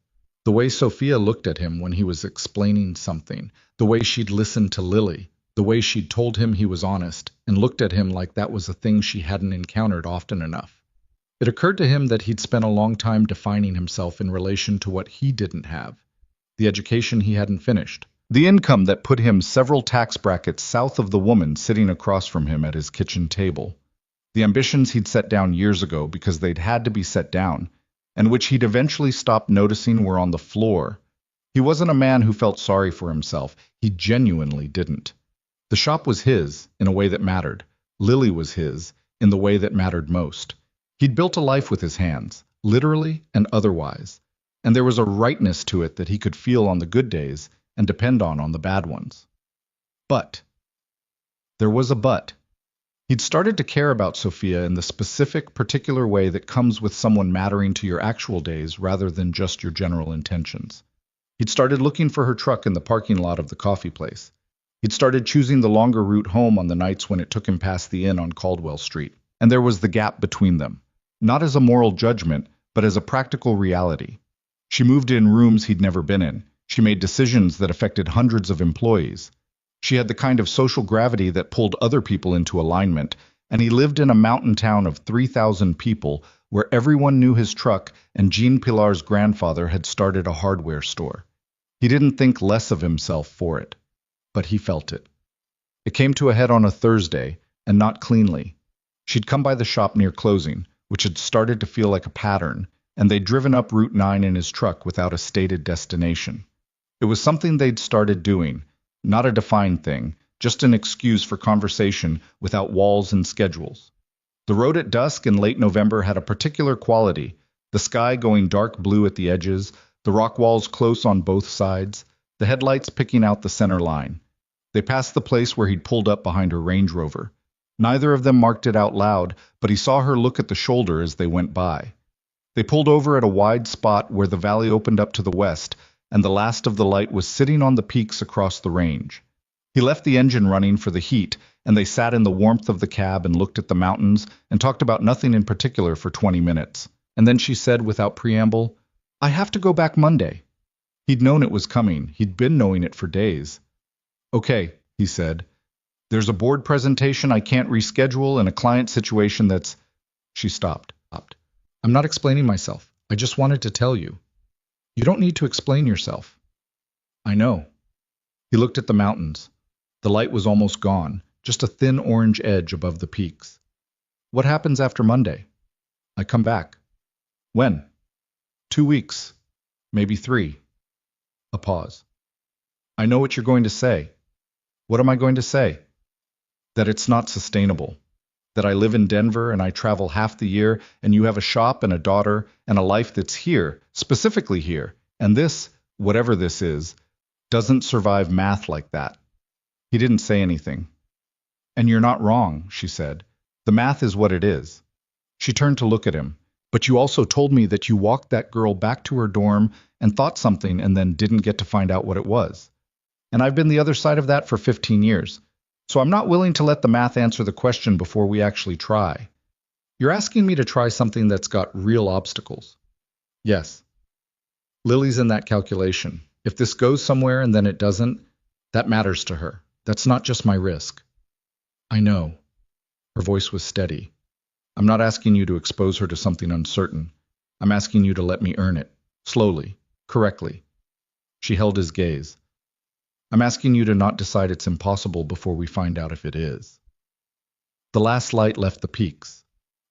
The way Sophia looked at him when he was explaining something, the way she'd listened to Lily, the way she'd told him he was honest, and looked at him like that was a thing she hadn't encountered often enough. It occurred to him that he'd spent a long time defining himself in relation to what he didn't have, the education he hadn't finished, the income that put him several tax brackets south of the woman sitting across from him at his kitchen table, the ambitions he'd set down years ago because they'd had to be set down, and which he'd eventually stopped noticing were on the floor. He wasn't a man who felt sorry for himself. He genuinely didn't. The shop was his, in a way that mattered. Lily was his, in the way that mattered most. He'd built a life with his hands, literally and otherwise, and there was a rightness to it that he could feel on the good days and depend on the bad ones. But. There was a but. He'd started to care about Sophia in the specific, particular way that comes with someone mattering to your actual days rather than just your general intentions. He'd started looking for her truck in the parking lot of the coffee place. He'd started choosing the longer route home on the nights when it took him past the inn on Caldwell Street. And there was the gap between them. Not as a moral judgment, but as a practical reality. She moved in rooms he'd never been in. She made decisions that affected hundreds of employees. She had the kind of social gravity that pulled other people into alignment, and he lived in a mountain town of 3,000 people where everyone knew his truck and Jean Pilar's grandfather had started a hardware store. He didn't think less of himself for it. but he felt it. It came to a head on a Thursday, and not cleanly. She'd come by the shop near closing, which had started to feel like a pattern, and they'd driven up Route 9 in his truck without a stated destination. It was something they'd started doing, not a defined thing, just an excuse for conversation without walls and schedules. The road at dusk in late November had a particular quality, the sky going dark blue at the edges, the rock walls close on both sides, the headlights picking out the center line. They passed the place where he'd pulled up behind her Range Rover. Neither of them marked it out loud, but he saw her look at the shoulder as they went by. They pulled over at a wide spot where the valley opened up to the west, and the last of the light was sitting on the peaks across the range. He left the engine running for the heat, and they sat in the warmth of the cab and looked at the mountains and talked about nothing in particular for 20 minutes. And then she said without preamble, "I have to go back Monday." He'd known it was coming. He'd been knowing it for days. "Okay," he said. "There's a board presentation I can't reschedule and a client situation that's—" She stopped. "I'm not explaining myself. I just wanted to tell you. You don't need to explain yourself." "I know." He looked at the mountains. The light was almost gone, just a thin orange edge above the peaks. "What happens after Monday?" "I come back." "When?" 2 weeks. Maybe 3. A pause. "I know what you're going to say." "What am I going to say?" "That it's not sustainable. That I live in Denver and I travel half the year and you have a shop and a daughter and a life that's here, specifically here, and this, whatever this is, doesn't survive math like that." He didn't say anything. "And you're not wrong," she said. "The math is what it is." She turned to look at him. "But you also told me that you walked that girl back to her dorm and thought something and then didn't get to find out what it was. And I've been the other side of that for 15 years. So I'm not willing to let the math answer the question before we actually try. You're asking me to try something that's got real obstacles." "Yes." "Lily's in that calculation. If this goes somewhere and then it doesn't, that matters to her. That's not just my risk." "I know." Her voice was steady. "I'm not asking you to expose her to something uncertain. I'm asking you to let me earn it. Slowly. Correctly." She held his gaze. "I'm asking you to not decide it's impossible before we find out if it is." The last light left the peaks.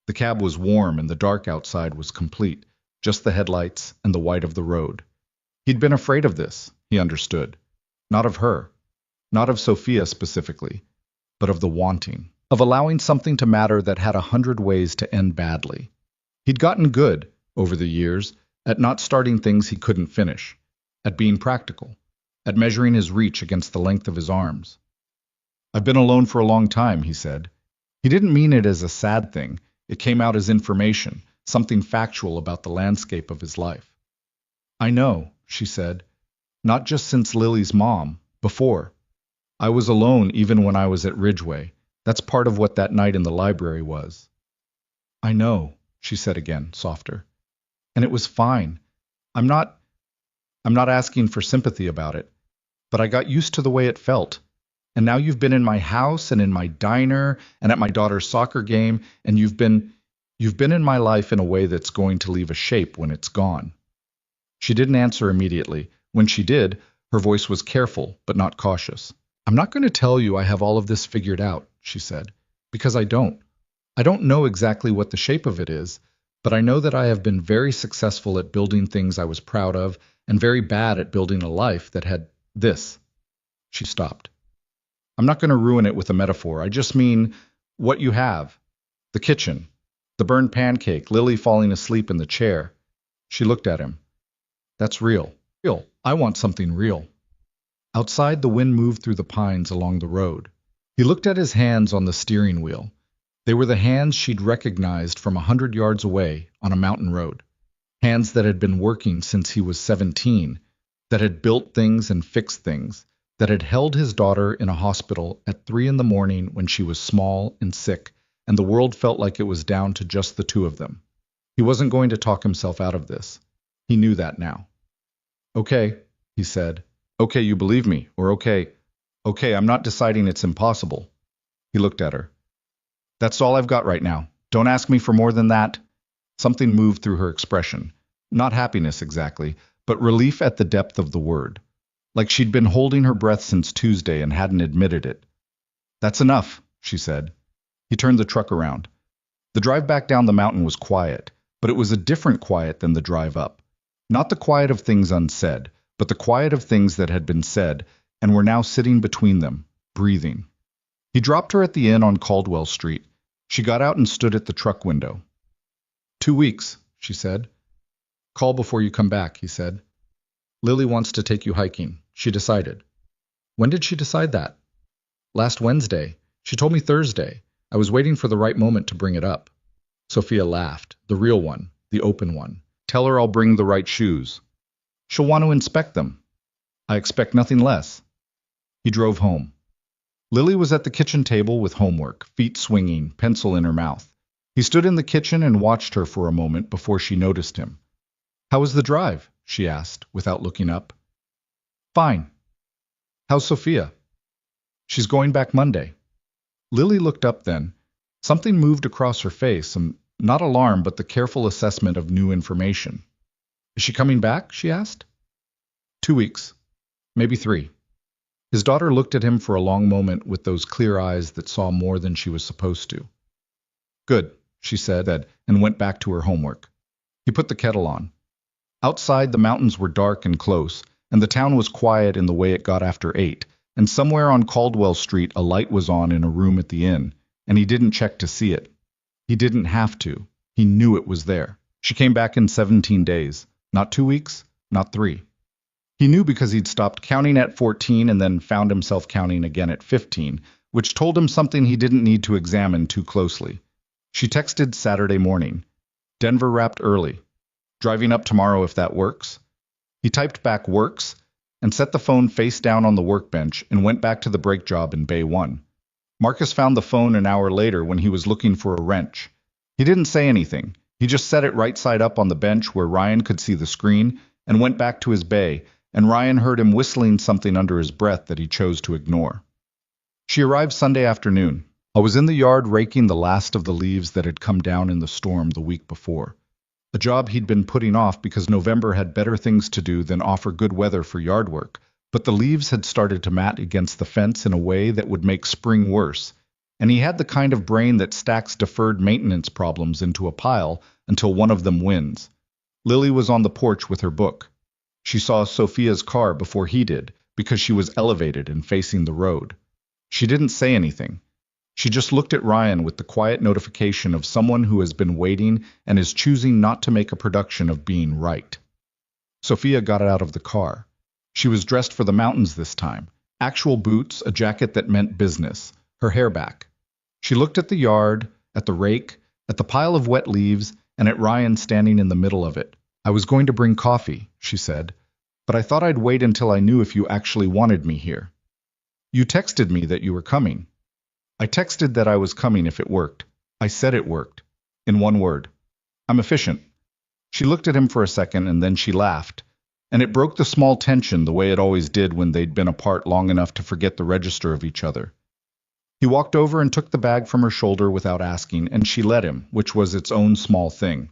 The cab was warm and the dark outside was complete, just the headlights and the white of the road. He'd been afraid of this, he understood. Not of her. Not of Sophia specifically, but of the wanting. Of allowing something to matter that had 100 ways to end badly. He'd gotten good, over the years, at not starting things he couldn't finish, at being practical, at measuring his reach against the length of his arms. "I've been alone for a long time," he said. He didn't mean it as a sad thing. It came out as information, something factual about the landscape of his life. "I know," she said. "Not just since Lily's mom, before. I was alone even when I was at Ridgeway. That's part of what that night in the library was." "I know," she said again, softer. "And it was fine. I'm not asking for sympathy about it, but I got used to the way it felt. And now you've been in my house and in my diner and at my daughter's soccer game, and you've been in my life in a way that's going to leave a shape when it's gone." She didn't answer immediately. When she did, her voice was careful but not cautious. "I'm not going to tell you I have all of this figured out," she said, "because I don't. I don't know exactly what the shape of it is, but I know that I have been very successful at building things I was proud of and very bad at building a life that had this." She stopped. "I'm not going to ruin it with a metaphor. I just mean what you have. The kitchen, the burned pancake, Lily falling asleep in the chair." She looked at him. "That's real. Real. I want something real." Outside, the wind moved through the pines along the road. He looked at his hands on the steering wheel. They were the hands she'd recognized from 100 yards away on a mountain road. Hands that had been working since he was 17, that had built things and fixed things, that had held his daughter in a hospital at 3 in the morning when she was small and sick, and the world felt like it was down to just the two of them. He wasn't going to talk himself out of this. He knew that now. "Okay," he said. "Okay, you believe me, or okay, I'm not deciding it's impossible." He looked at her. "That's all I've got right now. Don't ask me for more than that." Something moved through her expression. Not happiness exactly, but relief at the depth of the word. like she'd been holding her breath since Tuesday and hadn't admitted it. "That's enough," she said. He turned the truck around. The drive back down the mountain was quiet, but it was a different quiet than the drive up. Not the quiet of things unsaid, but the quiet of things that had been said and were now sitting between them, breathing. He dropped her at the inn on Caldwell Street. She got out and stood at the truck window. 2 weeks, she said. Call before you come back, he said. Lily wants to take you hiking, she decided. When did she decide that? Last Wednesday. She told me Thursday. I was waiting for the right moment to bring it up. Sophia laughed, the real one, the open one. Tell her I'll bring the right shoes. She'll want to inspect them. I expect nothing less. He drove home. Lily was at the kitchen table with homework, feet swinging, pencil in her mouth. He stood in the kitchen and watched her for a moment before she noticed him. How was the drive? She asked, without looking up. Fine. How's Sophia? She's going back Monday. Lily looked up then. Something moved across her face, not alarm, but the careful assessment of new information. Is she coming back? She asked. 2 weeks. Maybe 3. His daughter looked at him for a long moment with those clear eyes that saw more than she was supposed to. Good, she said, and went back to her homework. He put the kettle on. Outside, the mountains were dark and close, and the town was quiet in the way it got after 8, and somewhere on Caldwell Street a light was on in a room at the inn, and he didn't check to see it. He didn't have to. He knew it was there. She came back in 17 days. Not 2 weeks, not 3. He knew because he'd stopped counting at 14 and then found himself counting again at 15, which told him something he didn't need to examine too closely. She texted Saturday morning. Denver wrapped early. Driving up tomorrow if that works. He typed back works and set the phone face down on the workbench and went back to the brake job in Bay 1. Marcus found the phone an hour later when he was looking for a wrench. He didn't say anything. He just set it right side up on the bench where Ryan could see the screen and went back to his bay, and Ryan heard him whistling something under his breath that he chose to ignore. She arrived Sunday afternoon. I was in the yard raking the last of the leaves that had come down in the storm the week before. A job he'd been putting off because November had better things to do than offer good weather for yard work, but the leaves had started to mat against the fence in a way that would make spring worse, and he had the kind of brain that stacks deferred maintenance problems into a pile until one of them wins. Lily was on the porch with her book. She saw Sophia's car before he did, because she was elevated and facing the road. She didn't say anything. She just looked at Ryan with the quiet notification of someone who has been waiting and is choosing not to make a production of being right. Sophia got out of the car. She was dressed for the mountains this time. Actual boots, a jacket that meant business, her hair back. She looked at the yard, at the rake, at the pile of wet leaves, and at Ryan standing in the middle of it. I was going to bring coffee, she said, but I thought I'd wait until I knew if you actually wanted me here. You texted me that you were coming. I texted that I was coming if it worked. I said it worked. In one word. I'm efficient. She looked at him for a second and then she laughed, and it broke the small tension the way it always did when they'd been apart long enough to forget the register of each other. He walked over and took the bag from her shoulder without asking, and she let him, which was its own small thing.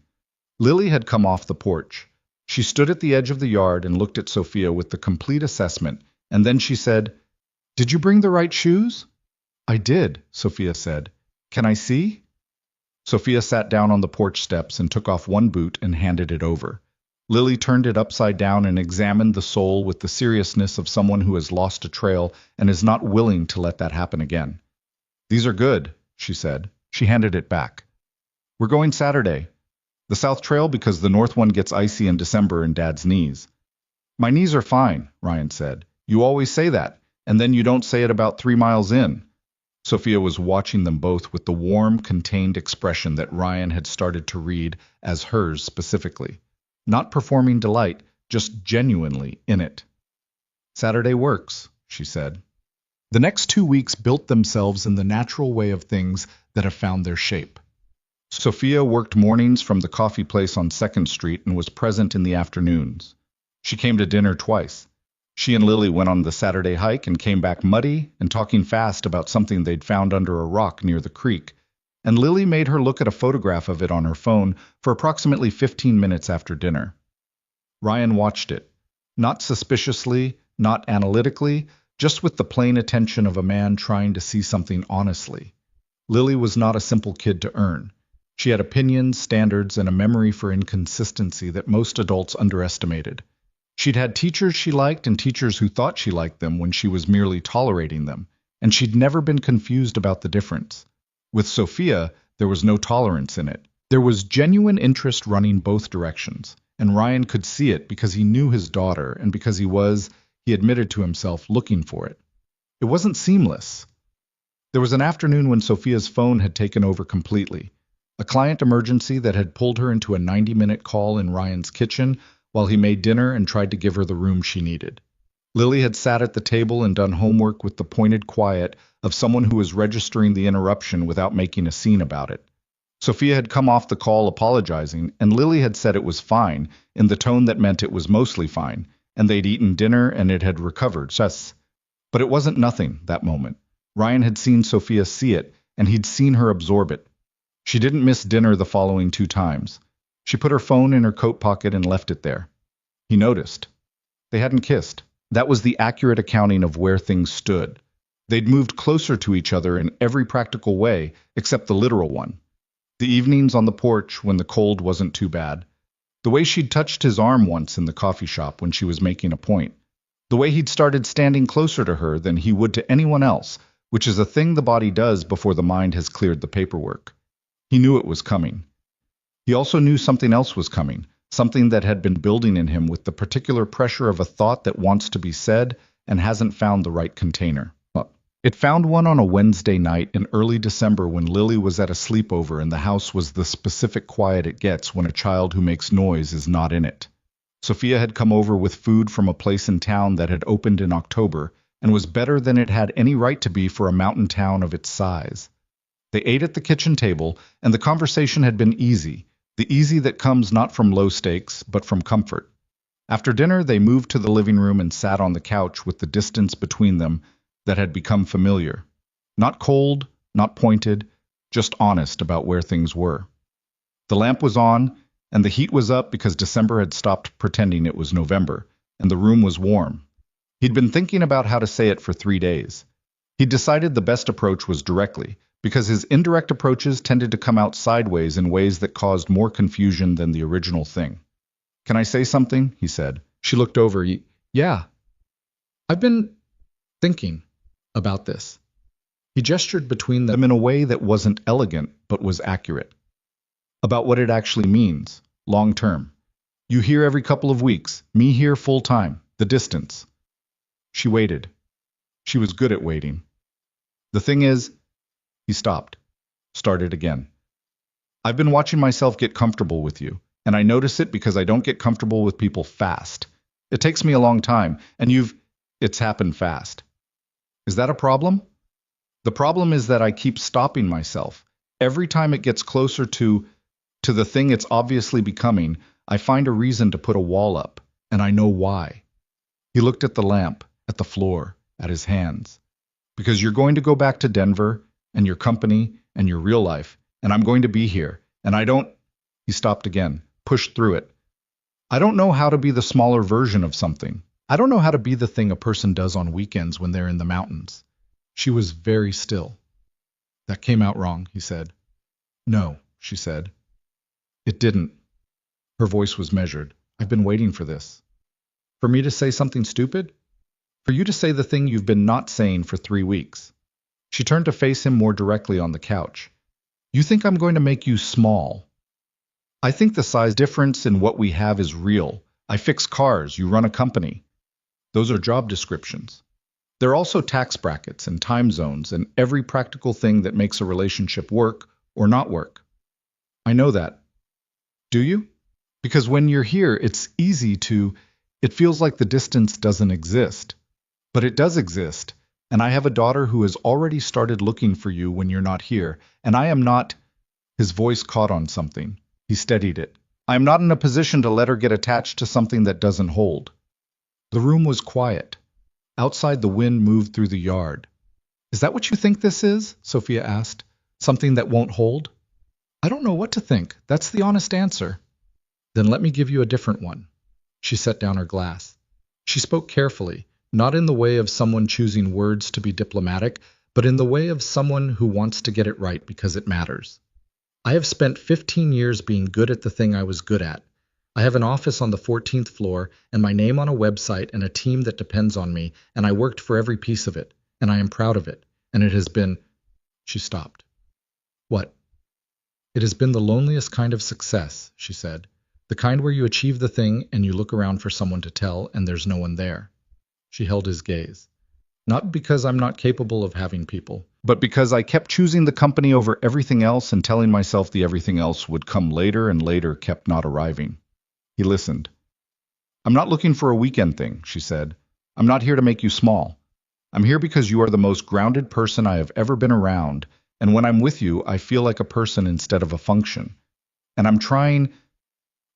Lily had come off the porch. She stood at the edge of the yard and looked at Sophia with the complete assessment, and then she said, Did you bring the right shoes? I did, Sophia said. Can I see? Sophia sat down on the porch steps and took off one boot and handed it over. Lily turned it upside down and examined the sole with the seriousness of someone who has lost a trail and is not willing to let that happen again. These are good, she said. She handed it back. We're going Saturday. The South Trail because the North one gets icy in December in Dad's knees. My knees are fine, Ryan said. You always say that, and then you don't say it about 3 miles in. Sophia was watching them both with the warm, contained expression that Ryan had started to read as hers specifically. Not performing delight, just genuinely in it. Saturday works, she said. The next 2 weeks built themselves in the natural way of things that have found their shape. Sophia worked mornings from the coffee place on 2nd Street and was present in the afternoons. She came to dinner twice. She and Lily went on the Saturday hike and came back muddy and talking fast about something they'd found under a rock near the creek, and Lily made her look at a photograph of it on her phone for approximately 15 minutes after dinner. Ryan watched it, not suspiciously, not analytically, just with the plain attention of a man trying to see something honestly. Lily was not a simple kid to earn. She had opinions, standards, and a memory for inconsistency that most adults underestimated. She'd had teachers she liked and teachers who thought she liked them when she was merely tolerating them, and she'd never been confused about the difference. With Sophia, there was no tolerance in it. There was genuine interest running both directions, and Ryan could see it because he knew his daughter and because he admitted to himself, looking for it. It wasn't seamless. There was an afternoon when Sophia's phone had taken over completely. A client emergency that had pulled her into a 90-minute call in Ryan's kitchen while he made dinner and tried to give her the room she needed. Lily had sat at the table and done homework with the pointed quiet of someone who was registering the interruption without making a scene about it. Sophia had come off the call apologizing, and Lily had said it was fine, in the tone that meant it was mostly fine, and they'd eaten dinner and it had recovered. Yes. But it wasn't nothing, that moment. Ryan had seen Sophia see it, and he'd seen her absorb it. She didn't miss dinner the following 2 times. She put her phone in her coat pocket and left it there. He noticed. They hadn't kissed. That was the accurate accounting of where things stood. They'd moved closer to each other in every practical way, except the literal one. The evenings on the porch when the cold wasn't too bad. The way she'd touched his arm once in the coffee shop when she was making a point. The way he'd started standing closer to her than he would to anyone else, which is a thing the body does before the mind has cleared the paperwork. He knew it was coming. He also knew something else was coming, something that had been building in him with the particular pressure of a thought that wants to be said and hasn't found the right container. It found one on a Wednesday night in early December when Lily was at a sleepover and the house was the specific quiet it gets when a child who makes noise is not in it. Sophia had come over with food from a place in town that had opened in October and was better than it had any right to be for a mountain town of its size. They ate at the kitchen table, and the conversation had been easy, the easy that comes not from low stakes, but from comfort. After dinner, they moved to the living room and sat on the couch with the distance between them that had become familiar. Not cold, not pointed, just honest about where things were. The lamp was on, and the heat was up because December had stopped pretending it was November, and the room was warm. He'd been thinking about how to say it for 3 days. He'd decided the best approach was directly, because his indirect approaches tended to come out sideways in ways that caused more confusion than the original thing. "Can I say something?" he said. She looked over. "Yeah. I've been thinking about this." He gestured between them in a way that wasn't elegant, but was accurate. "About what it actually means, long term. You here every couple of weeks, me here full time, the distance." She waited. She was good at waiting. "The thing is," he stopped, started again. "I've been watching myself get comfortable with you, and I notice it because I don't get comfortable with people fast. It takes me a long time, and it's happened fast. Is that a problem?" "The problem is that I keep stopping myself. Every time it gets closer to the thing it's obviously becoming, I find a reason to put a wall up, and I know why." He looked at the lamp, at the floor, at his hands. "Because you're going to go back to Denver, and your company, and your real life, and I'm going to be here, and I don't—" He stopped again, pushed through it. "I don't know how to be the smaller version of something. I don't know how to be the thing a person does on weekends when they're in the mountains." She was very still. "That came out wrong," he said. "No," she said. "It didn't." Her voice was measured. "I've been waiting for this. For me to say something stupid? For you to say the thing you've been not saying for 3 weeks." She turned to face him more directly on the couch. "You think I'm going to make you small. I think the size difference in what we have is real. I fix cars, you run a company. Those are job descriptions. There are also tax brackets and time zones and every practical thing that makes a relationship work or not work. I know that. Do you? Because when you're here, it feels like the distance doesn't exist. But it does exist, and I have a daughter who has already started looking for you when you're not here, and I am not—" His voice caught on something. He steadied it. "I am not in a position to let her get attached to something that doesn't hold." The room was quiet. Outside, the wind moved through the yard. "Is that what you think this is?" Sophia asked. "Something that won't hold?" "I don't know what to think. That's the honest answer." "Then let me give you a different one." She set down her glass. She spoke carefully, not in the way of someone choosing words to be diplomatic, but in the way of someone who wants to get it right because it matters. I have spent 15 years being good at the thing I was good at. I have an office on the 14th floor and my name on a website and a team that depends on me, and I worked for every piece of it, and I am proud of it, and it has been... She stopped. What? It has been the loneliest kind of success, she said. The kind where you achieve the thing and you look around for someone to tell and there's no one there. She held his gaze. Not because I'm not capable of having people, but because I kept choosing the company over everything else and telling myself the everything else would come later and later kept not arriving. He listened. I'm not looking for a weekend thing, she said. I'm not here to make you small. I'm here because you are the most grounded person I have ever been around, and when I'm with you, I feel like a person instead of a function. And I'm trying...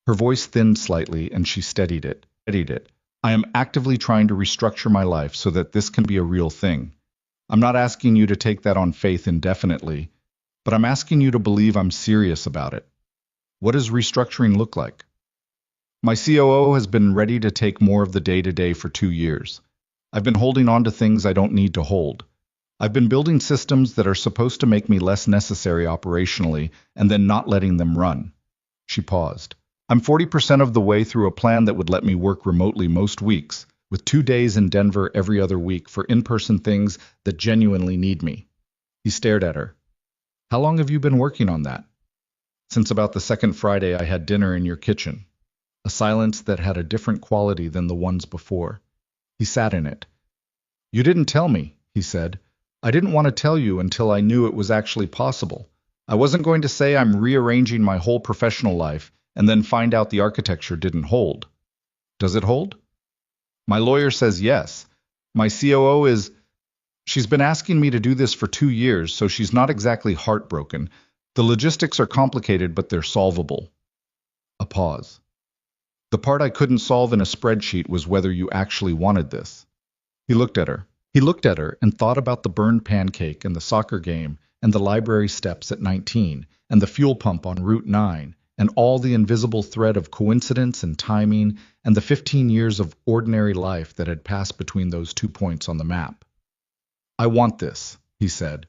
Her voice thinned slightly, and she steadied it. I am actively trying to restructure my life so that this can be a real thing. I'm not asking you to take that on faith indefinitely, but I'm asking you to believe I'm serious about it. What does restructuring look like? My COO has been ready to take more of the day-to-day for 2 years. I've been holding on to things I don't need to hold. I've been building systems that are supposed to make me less necessary operationally and then not letting them run. She paused. I'm 40% of the way through a plan that would let me work remotely most weeks, with 2 days in Denver every other week for in-person things that genuinely need me. He stared at her. How long have you been working on that? Since about the second Friday I had dinner in your kitchen. A silence that had a different quality than the ones before. He sat in it. You didn't tell me, he said. I didn't want to tell you until I knew it was actually possible. I wasn't going to say I'm rearranging my whole professional life and then find out the architecture didn't hold. Does it hold? My lawyer says yes. My COO is... She's been asking me to do this for 2 years, so she's not exactly heartbroken. The logistics are complicated, but they're solvable. A pause. The part I couldn't solve in a spreadsheet was whether you actually wanted this. He looked at her. He looked at her and thought about the burned pancake and the soccer game and the library steps at 19 and the fuel pump on Route 9 and all the invisible thread of coincidence and timing and the 15 years of ordinary life that had passed between those 2 points on the map. I want this, he said.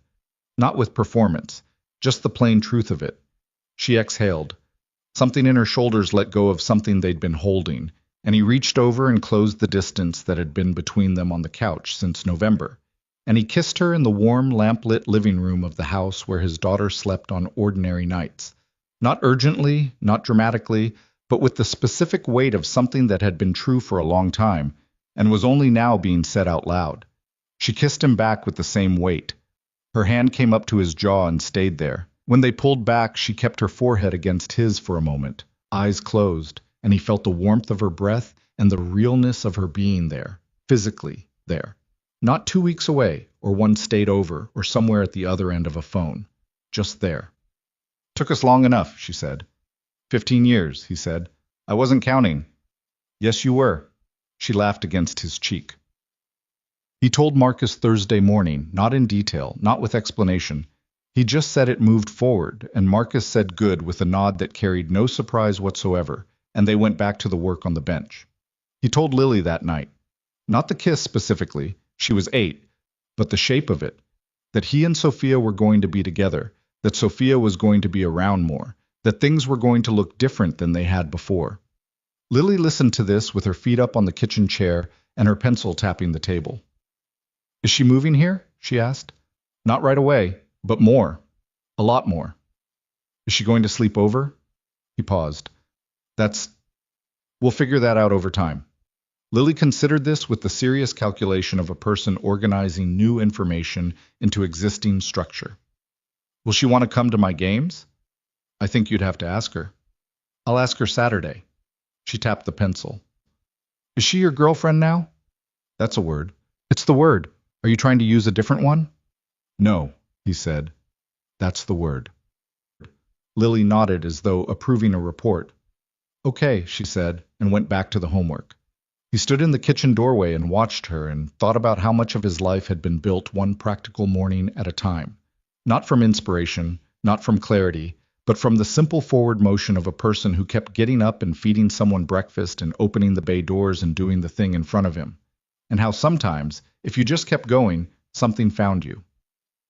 Not with performance, just the plain truth of it. She exhaled. Something in her shoulders let go of something they'd been holding, and he reached over and closed the distance that had been between them on the couch since November, and he kissed her in the warm, lamp-lit living room of the house where his daughter slept on ordinary nights. Not urgently, not dramatically, but with the specific weight of something that had been true for a long time, and was only now being said out loud. She kissed him back with the same weight. Her hand came up to his jaw and stayed there. When they pulled back, she kept her forehead against his for a moment, eyes closed, and he felt the warmth of her breath and the realness of her being there, physically there. Not 2 weeks away, or one state over, or somewhere at the other end of a phone. Just there. Took us long enough, she said. 15 years, he said. I wasn't counting. Yes, you were. She laughed against his cheek. He told Marcus Thursday morning, not in detail, not with explanation. He just said it moved forward, and Marcus said good with a nod that carried no surprise whatsoever, and they went back to the work on the bench. He told Lily that night. Not the kiss specifically, she was 8, but the shape of it. That he and Sophia were going to be together, that Sophia was going to be around more, that things were going to look different than they had before. Lily listened to this with her feet up on the kitchen chair and her pencil tapping the table. Is she moving here? She asked. Not right away, but more. A lot more. Is she going to sleep over? He paused. We'll figure that out over time. Lily considered this with the serious calculation of a person organizing new information into existing structure. Will she want to come to my games? I think you'd have to ask her. I'll ask her Saturday. She tapped the pencil. Is she your girlfriend now? That's a word. It's the word. Are you trying to use a different one? No, he said. That's the word. Lily nodded as though approving a report. Okay, she said, and went back to the homework. He stood in the kitchen doorway and watched her and thought about how much of his life had been built one practical morning at a time. Not from inspiration, not from clarity, but from the simple forward motion of a person who kept getting up and feeding someone breakfast and opening the bay doors and doing the thing in front of him. and how sometimes, if you just kept going, something found you.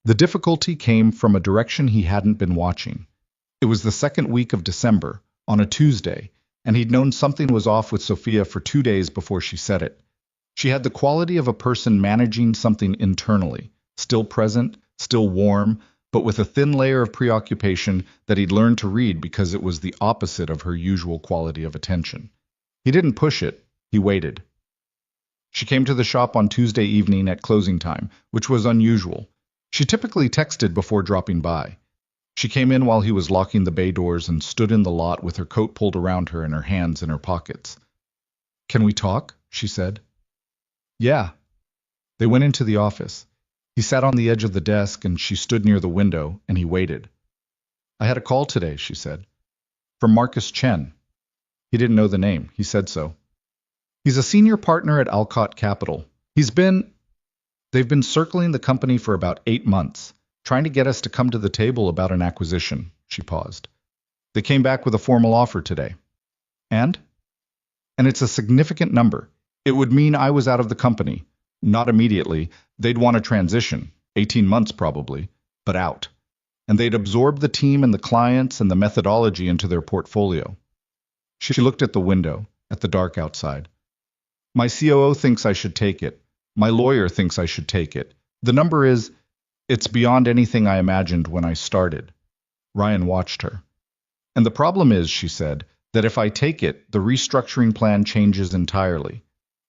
The difficulty came from a direction he hadn't been watching. It was the second week of December, on a Tuesday, and he'd known something was off with Sophia for 2 days before she said it. She had the quality of a person managing something internally, still present, still warm, but with a thin layer of preoccupation that he'd learned to read because it was the opposite of her usual quality of attention. He didn't push it, he waited. She came to the shop on Tuesday evening at closing time, which was unusual. She typically texted before dropping by. She came in while he was locking the bay doors and stood in the lot with her coat pulled around her and her hands in her pockets. "Can we talk?" she said. "Yeah." They went into the office. He sat on the edge of the desk and she stood near the window, and he waited. "I had a call today," she said. "From Marcus Chen." He didn't know the name. He said so. "He's a senior partner at Alcott Capital. They've been circling the company for about 8 months, trying to get us to come to the table about an acquisition." She paused. "They came back with a formal offer today." And it's a significant number. It would mean I was out of the company. Not immediately. They'd want a transition, 18 months probably, but out. And they'd absorb the team and the clients and the methodology into their portfolio. She looked at the window, at the dark outside. "My COO thinks I should take it. My lawyer thinks I should take it. The number it's beyond anything I imagined when I started." Ryan watched her. "And the problem is," she said, "that if I take it, the restructuring plan changes entirely.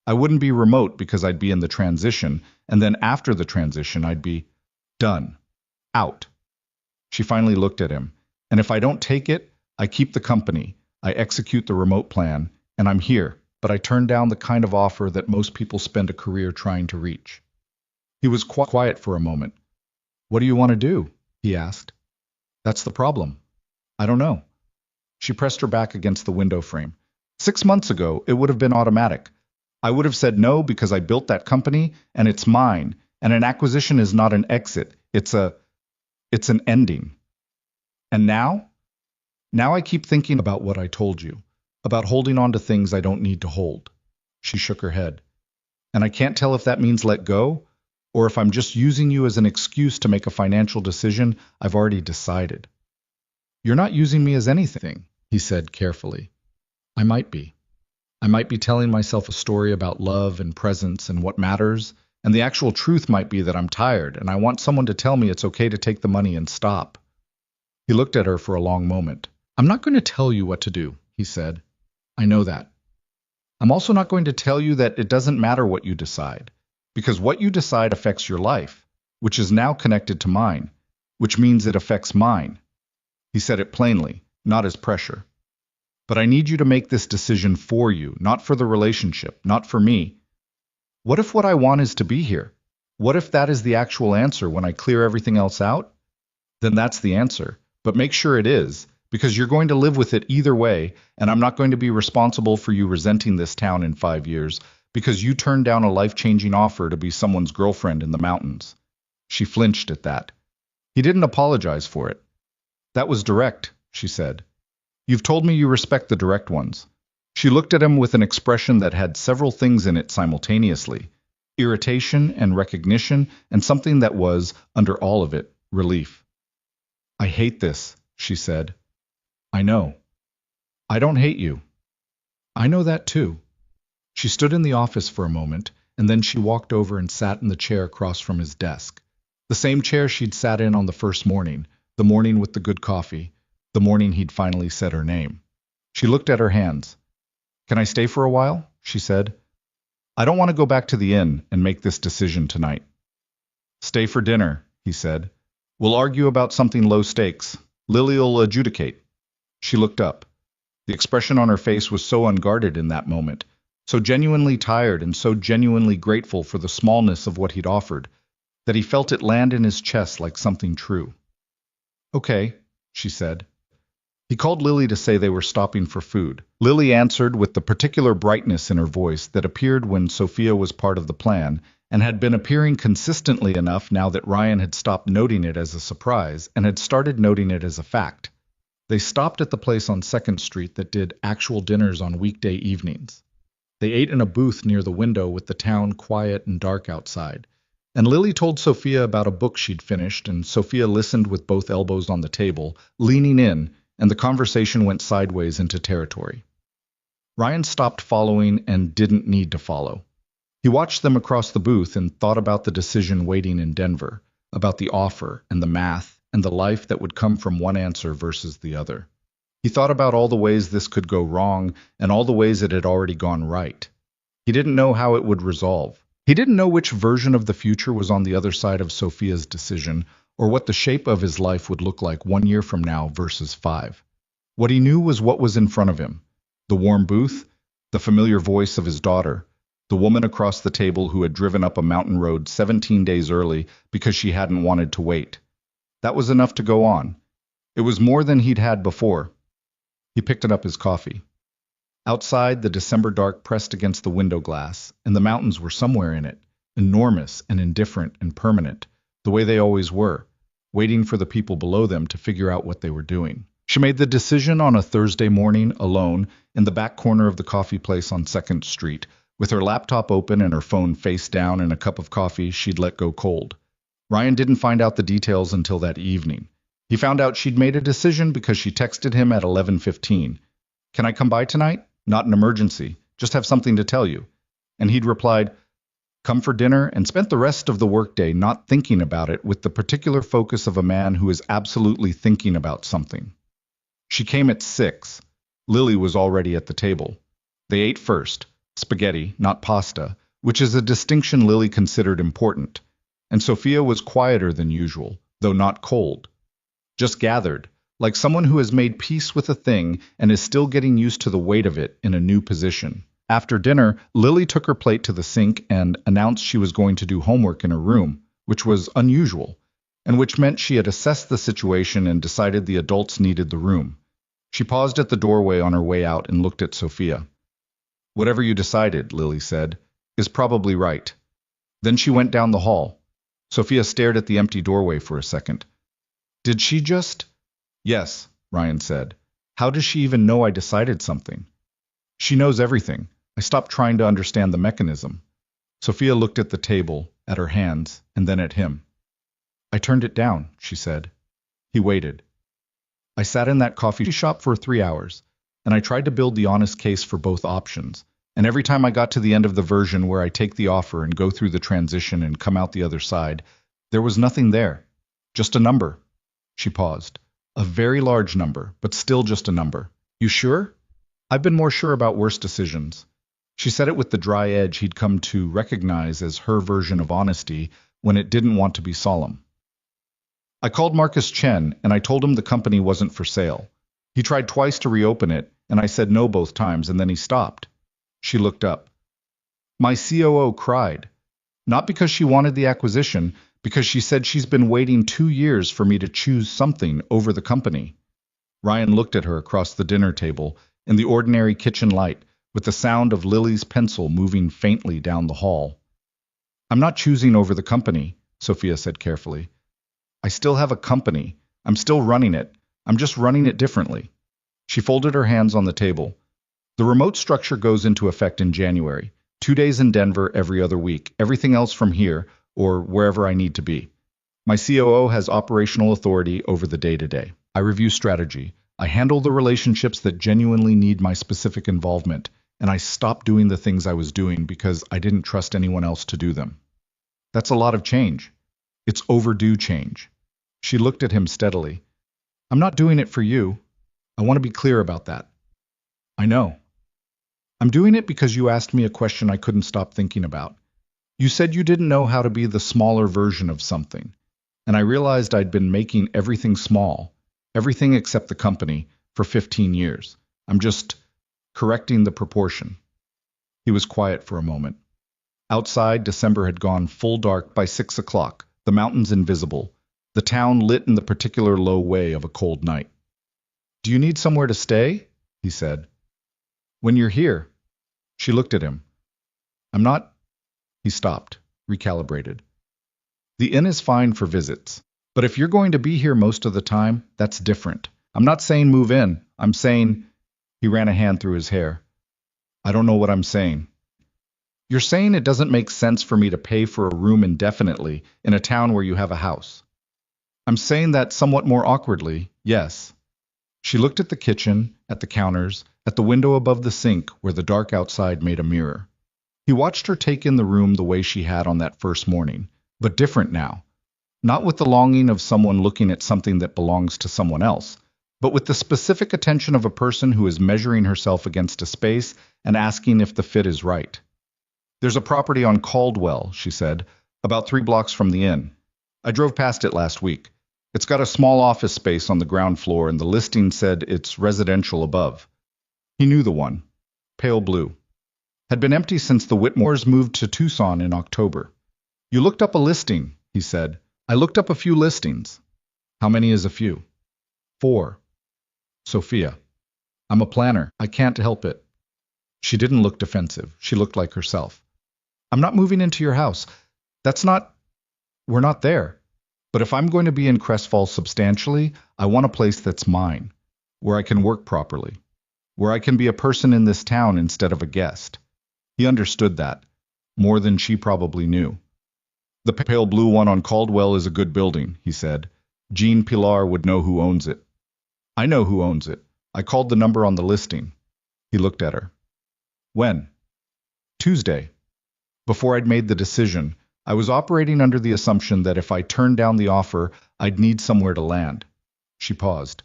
I wouldn't be remote because I'd be in the transition, and then after the transition I'd be done. Out." She finally looked at him. "And if I don't take it, I keep the company, I execute the remote plan, and I'm here, but I turn down the kind of offer that most people spend a career trying to reach." He was quiet for a moment. "What do you want to do?" he asked. "That's the problem. I don't know." She pressed her back against the window frame. 6 months ago, it would have been automatic. I would have said no because I built that company, and it's mine, and an acquisition is not an exit, it's an ending. And now? Now I keep thinking about what I told you, about holding on to things I don't need to hold. She shook her head. "And I can't tell if that means let go, or if I'm just using you as an excuse to make a financial decision I've already decided." "You're not using me as anything," he said carefully. "I might be. I might be telling myself a story about love and presence and what matters, and the actual truth might be that I'm tired and I want someone to tell me it's okay to take the money and stop." He looked at her for a long moment. "I'm not going to tell you what to do," he said. "I know that. I'm also not going to tell you that it doesn't matter what you decide, because what you decide affects your life, which is now connected to mine, which means it affects mine." He said it plainly, not as pressure. "But I need you to make this decision for you, not for the relationship, not for me. What if what I want is to be here? What if that is the actual answer when I clear everything else out? Then that's the answer, but make sure it is, because you're going to live with it either way, and I'm not going to be responsible for you resenting this town in 5 years because you turned down a life-changing offer to be someone's girlfriend in the mountains." She flinched at that. He didn't apologize for it. "That was direct," she said. "You've told me you respect the direct ones." She looked at him with an expression that had several things in it simultaneously: irritation and recognition, and something that was, under all of it, relief. "I hate this," she said. "I know." "I don't hate you." "I know that too." She stood in the office for a moment, and then she walked over and sat in the chair across from his desk. The same chair she'd sat in on the first morning, the morning with the good coffee, the morning he'd finally said her name. She looked at her hands. "Can I stay for a while?" she said. "I don't want to go back to the inn and make this decision tonight." "Stay for dinner," he said. "We'll argue about something low stakes. Lily'll adjudicate." She looked up. The expression on her face was so unguarded in that moment, so genuinely tired and so genuinely grateful for the smallness of what he'd offered, that he felt it land in his chest like something true. "Okay," she said. He called Lily to say they were stopping for food. Lily answered with the particular brightness in her voice that appeared when Sophia was part of the plan, and had been appearing consistently enough now that Ryan had stopped noting it as a surprise and had started noting it as a fact. They stopped at the place on 2nd Street that did actual dinners on weekday evenings. They ate in a booth near the window with the town quiet and dark outside. And Lily told Sophia about a book she'd finished, and Sophia listened with both elbows on the table, leaning in, and the conversation went sideways into territory. Ryan stopped following and didn't need to follow. He watched them across the booth and thought about the decision waiting in Denver, about the offer and the math and the life that would come from one answer versus the other. He thought about all the ways this could go wrong and all the ways it had already gone right. He didn't know how it would resolve. He didn't know which version of the future was on the other side of Sophia's decision, or what the shape of his life would look like 1 year from now versus 5. What he knew was what was in front of him: the warm booth, the familiar voice of his daughter, the woman across the table who had driven up a mountain road 17 days early because she hadn't wanted to wait. That was enough to go on. It was more than he'd had before. He picked up his coffee. Outside, the December dark pressed against the window glass, and the mountains were somewhere in it, enormous and indifferent and permanent, the way they always were, waiting for the people below them to figure out what they were doing. She made the decision on a Thursday morning, alone, in the back corner of the coffee place on 2nd Street, with her laptop open and her phone face down and a cup of coffee she'd let go cold. Ryan didn't find out the details until that evening. He found out she'd made a decision because she texted him at 11:15. "Can I come by tonight? Not an emergency. Just have something to tell you." And he'd replied, "Come for dinner," and spent the rest of the workday not thinking about it, with the particular focus of a man who is absolutely thinking about something. She came at 6. Lily was already at the table. They ate first, spaghetti, not pasta, which is a distinction Lily considered important. And Sophia was quieter than usual, though not cold. Just gathered, like someone who has made peace with a thing and is still getting used to the weight of it in a new position. After dinner, Lily took her plate to the sink and announced she was going to do homework in her room, which was unusual, and which meant she had assessed the situation and decided the adults needed the room. She paused at the doorway on her way out and looked at Sophia. "Whatever you decided," Lily said, "is probably right." Then she went down the hall. Sophia stared at the empty doorway for a second. "Did she just—" "Yes," Ryan said. "How does she even know I decided something?" "She knows everything. I stopped trying to understand the mechanism." Sophia looked at the table, at her hands, and then at him. "I turned it down," she said. He waited. "I sat in that coffee shop for 3 hours, and I tried to build the honest case for both options. And every time I got to the end of the version where I take the offer and go through the transition and come out the other side, there was nothing there. Just a number." She paused. "A very large number, but still just a number." "You sure?" "I've been more sure about worse decisions." She said it with the dry edge he'd come to recognize as her version of honesty when it didn't want to be solemn. "I called Marcus Chen, and I told him the company wasn't for sale. He tried twice to reopen it, and I said no both times, and then he stopped." She looked up. "My COO cried. Not because she wanted the acquisition, because she said she's been waiting 2 years for me to choose something over the company." Ryan looked at her across the dinner table, in the ordinary kitchen light, with the sound of Lily's pencil moving faintly down the hall. "I'm not choosing over the company," Sophia said carefully. "I still have a company. I'm still running it. I'm just running it differently." She folded her hands on the table. "The remote structure goes into effect in January. 2 days in Denver every other week, everything else from here, or wherever I need to be. My COO has operational authority over the day-to-day. I review strategy. I handle the relationships that genuinely need my specific involvement, and I stop doing the things I was doing because I didn't trust anyone else to do them." "That's a lot of change." "It's overdue change." She looked at him steadily. "I'm not doing it for you. I want to be clear about that." "I know. I'm doing it because you asked me a question I couldn't stop thinking about. You said you didn't know how to be the smaller version of something, and I realized I'd been making everything small, everything except the company, for 15 years. I'm just correcting the proportion." He was quiet for a moment. Outside, December had gone full dark by 6 o'clock, the mountains invisible, the town lit in the particular low way of a cold night. "Do you need somewhere to stay?" he said. "When you're here." She looked at him. "I'm not—" He stopped, recalibrated. "The inn is fine for visits. But if you're going to be here most of the time, that's different. I'm not saying move in. I'm saying—" He ran a hand through his hair. "I don't know what I'm saying." You're saying it doesn't make sense for me to pay for a room indefinitely in a town where you have a house. I'm saying that somewhat more awkwardly, yes. She looked at the kitchen, at the counters, at the window above the sink where the dark outside made a mirror. He watched her take in the room the way she had on that first morning, but different now. Not with the longing of someone looking at something that belongs to someone else, but with the specific attention of a person who is measuring herself against a space and asking if the fit is right. There's a property on Caldwell, she said, about 3 blocks from the inn. I drove past it last week. It's got a small office space on the ground floor, and the listing said it's residential above. He knew the one. Pale blue. Had been empty since the Whitmores moved to Tucson in October. You looked up a listing, he said. I looked up a few listings. How many is a few? 4. Sophia. I'm a planner. I can't help it. She didn't look defensive. She looked like herself. I'm not moving into your house. We're not there. But if I'm going to be in Crest Falls substantially, I want a place that's mine, where I can work properly, where I can be a person in this town instead of a guest. He understood that, more than she probably knew. The pale blue one on Caldwell is a good building, he said. Jean Pilar would know who owns it. I know who owns it. I called the number on the listing. He looked at her. When? Tuesday. Before I'd made the decision, I was operating under the assumption that if I turned down the offer, I'd need somewhere to land. She paused.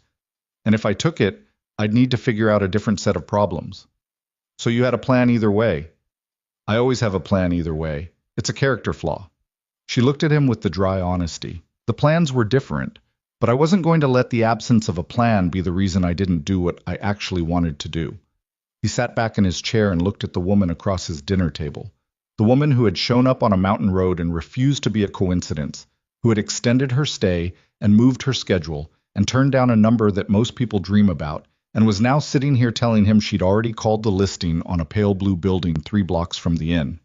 And if I took it, I'd need to figure out a different set of problems. So you had a plan either way. I always have a plan either way. It's a character flaw. She looked at him with the dry honesty. The plans were different, but I wasn't going to let the absence of a plan be the reason I didn't do what I actually wanted to do. He sat back in his chair and looked at the woman across his dinner table. The woman who had shown up on a mountain road and refused to be a coincidence, who had extended her stay and moved her schedule and turned down a number that most people dream about, and was now sitting here telling him she'd already called the listing on a pale blue building 3 blocks from the inn.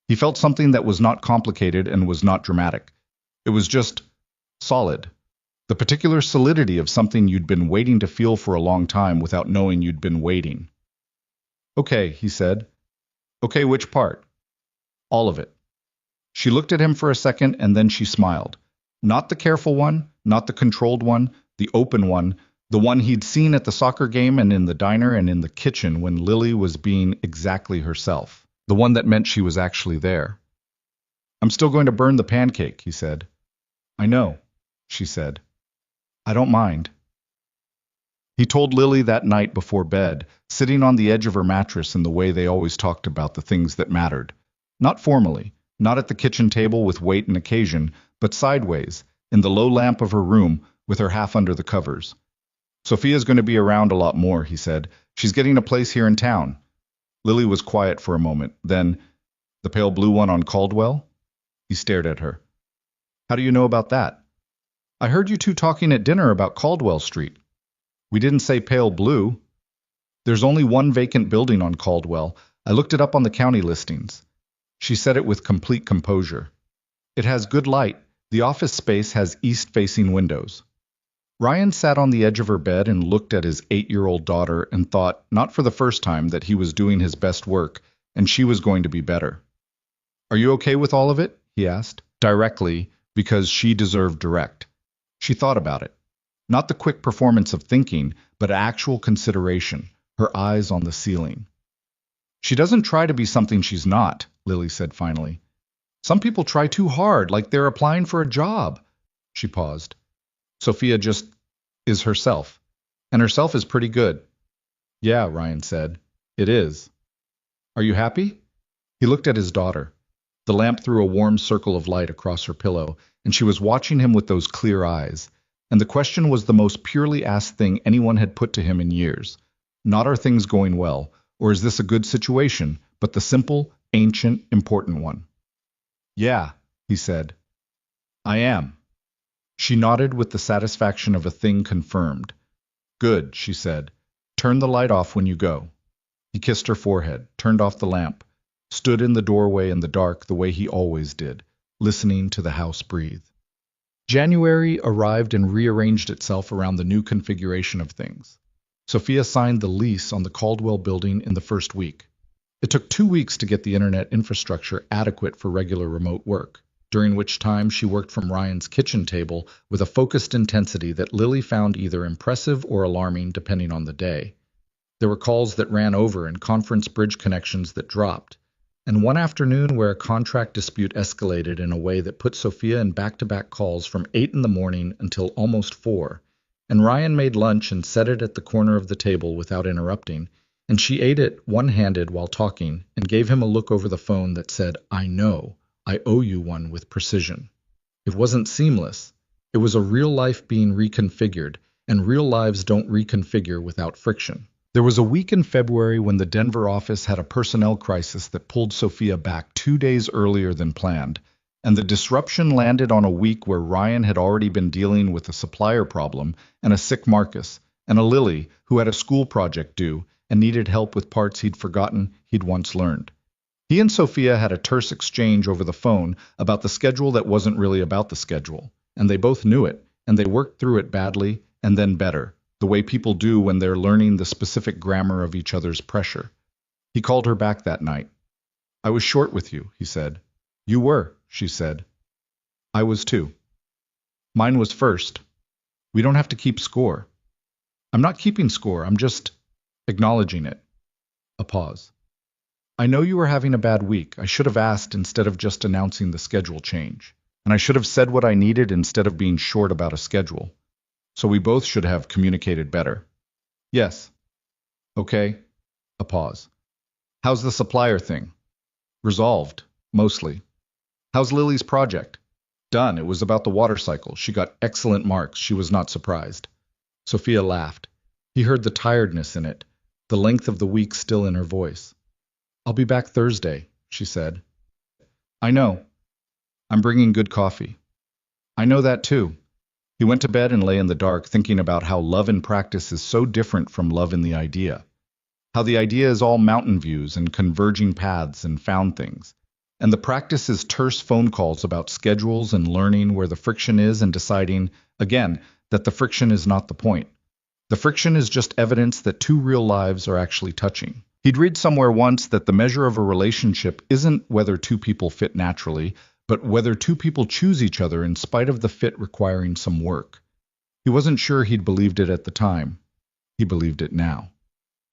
He felt something that was not complicated and was not dramatic. It was just solid. The particular solidity of something you'd been waiting to feel for a long time without knowing you'd been waiting. Okay, he said. Okay, which part? All of it. She looked at him for a second and then she smiled. Not the careful one, not the controlled one, the open one, the one he'd seen at the soccer game and in the diner and in the kitchen when Lily was being exactly herself. The one that meant she was actually there. I'm still going to burn the pancake, he said. I know, she said. I don't mind. He told Lily that night before bed, sitting on the edge of her mattress in the way they always talked about the things that mattered. Not formally, not at the kitchen table with weight and occasion, but sideways, in the low lamp of her room, with her half under the covers. Sophia's going to be around a lot more, he said. She's getting a place here in town. Lily was quiet for a moment. Then, the pale blue one on Caldwell? He stared at her. How do you know about that? I heard you two talking at dinner about Caldwell Street. We didn't say pale blue. There's only one vacant building on Caldwell. I looked it up on the county listings. She said it with complete composure. It has good light. The office space has east-facing windows. Ryan sat on the edge of her bed and looked at his 8-year-old daughter and thought, not for the first time, that he was doing his best work, and she was going to be better. Are you okay with all of it? He asked, directly, because she deserved direct. She thought about it. Not the quick performance of thinking, but actual consideration, her eyes on the ceiling. She doesn't try to be something she's not, Lily said finally. Some people try too hard, like they're applying for a job. She paused. Sophia just is herself, and herself is pretty good. Yeah, Ryan said. It is. Are you happy? He looked at his daughter. The lamp threw a warm circle of light across her pillow, and she was watching him with those clear eyes. And the question was the most purely asked thing anyone had put to him in years. Not are things going well, or is this a good situation, but the simple, ancient, important one. Yeah, he said. I am. She nodded with the satisfaction of a thing confirmed. Good, she said. Turn the light off when you go. He kissed her forehead, turned off the lamp, stood in the doorway in the dark the way he always did, listening to the house breathe. January arrived and rearranged itself around the new configuration of things. Sophia signed the lease on the Caldwell building in the first week. It took 2 weeks to get the internet infrastructure adequate for regular remote work, during which time she worked from Ryan's kitchen table with a focused intensity that Lily found either impressive or alarming depending on the day. There were calls that ran over and conference bridge connections that dropped, and one afternoon where a contract dispute escalated in a way that put Sophia in back-to-back calls from 8 in the morning until almost 4, and Ryan made lunch and set it at the corner of the table without interrupting, and she ate it one-handed while talking and gave him a look over the phone that said, "I know, I owe you one," with precision. It wasn't seamless. It was a real life being reconfigured, and real lives don't reconfigure without friction. There was a week in February when the Denver office had a personnel crisis that pulled Sophia back 2 days earlier than planned, and the disruption landed on a week where Ryan had already been dealing with a supplier problem and a sick Marcus, and a Lily who had a school project due and needed help with parts he'd forgotten he'd once learned. He and Sophia had a terse exchange over the phone about the schedule that wasn't really about the schedule, and they both knew it, and they worked through it badly and then better, the way people do when they're learning the specific grammar of each other's pressure. He called her back that night. "I was short with you," he said. "You were," she said. "I was too. Mine was first. We don't have to keep score." "I'm not keeping score, I'm just acknowledging it." A pause. "I know you were having a bad week. I should have asked instead of just announcing the schedule change. And I should have said what I needed instead of being short about a schedule. So we both should have communicated better." "Yes." "Okay." A pause. "How's the supplier thing?" "Resolved, mostly." "How's Lily's project?" "Done. It was about the water cycle. She got excellent marks. She was not surprised." Sophia laughed. He heard the tiredness in it, the length of the week still in her voice. "I'll be back Thursday," she said. "I know. I'm bringing good coffee." "I know that too." He went to bed and lay in the dark thinking about how love in practice is so different from love in the idea. How the idea is all mountain views and converging paths and found things. And the practice is terse phone calls about schedules and learning where the friction is and deciding, again, that the friction is not the point. The friction is just evidence that two real lives are actually touching. He'd read somewhere once that the measure of a relationship isn't whether two people fit naturally, but whether two people choose each other in spite of the fit requiring some work. He wasn't sure he'd believed it at the time. He believed it now.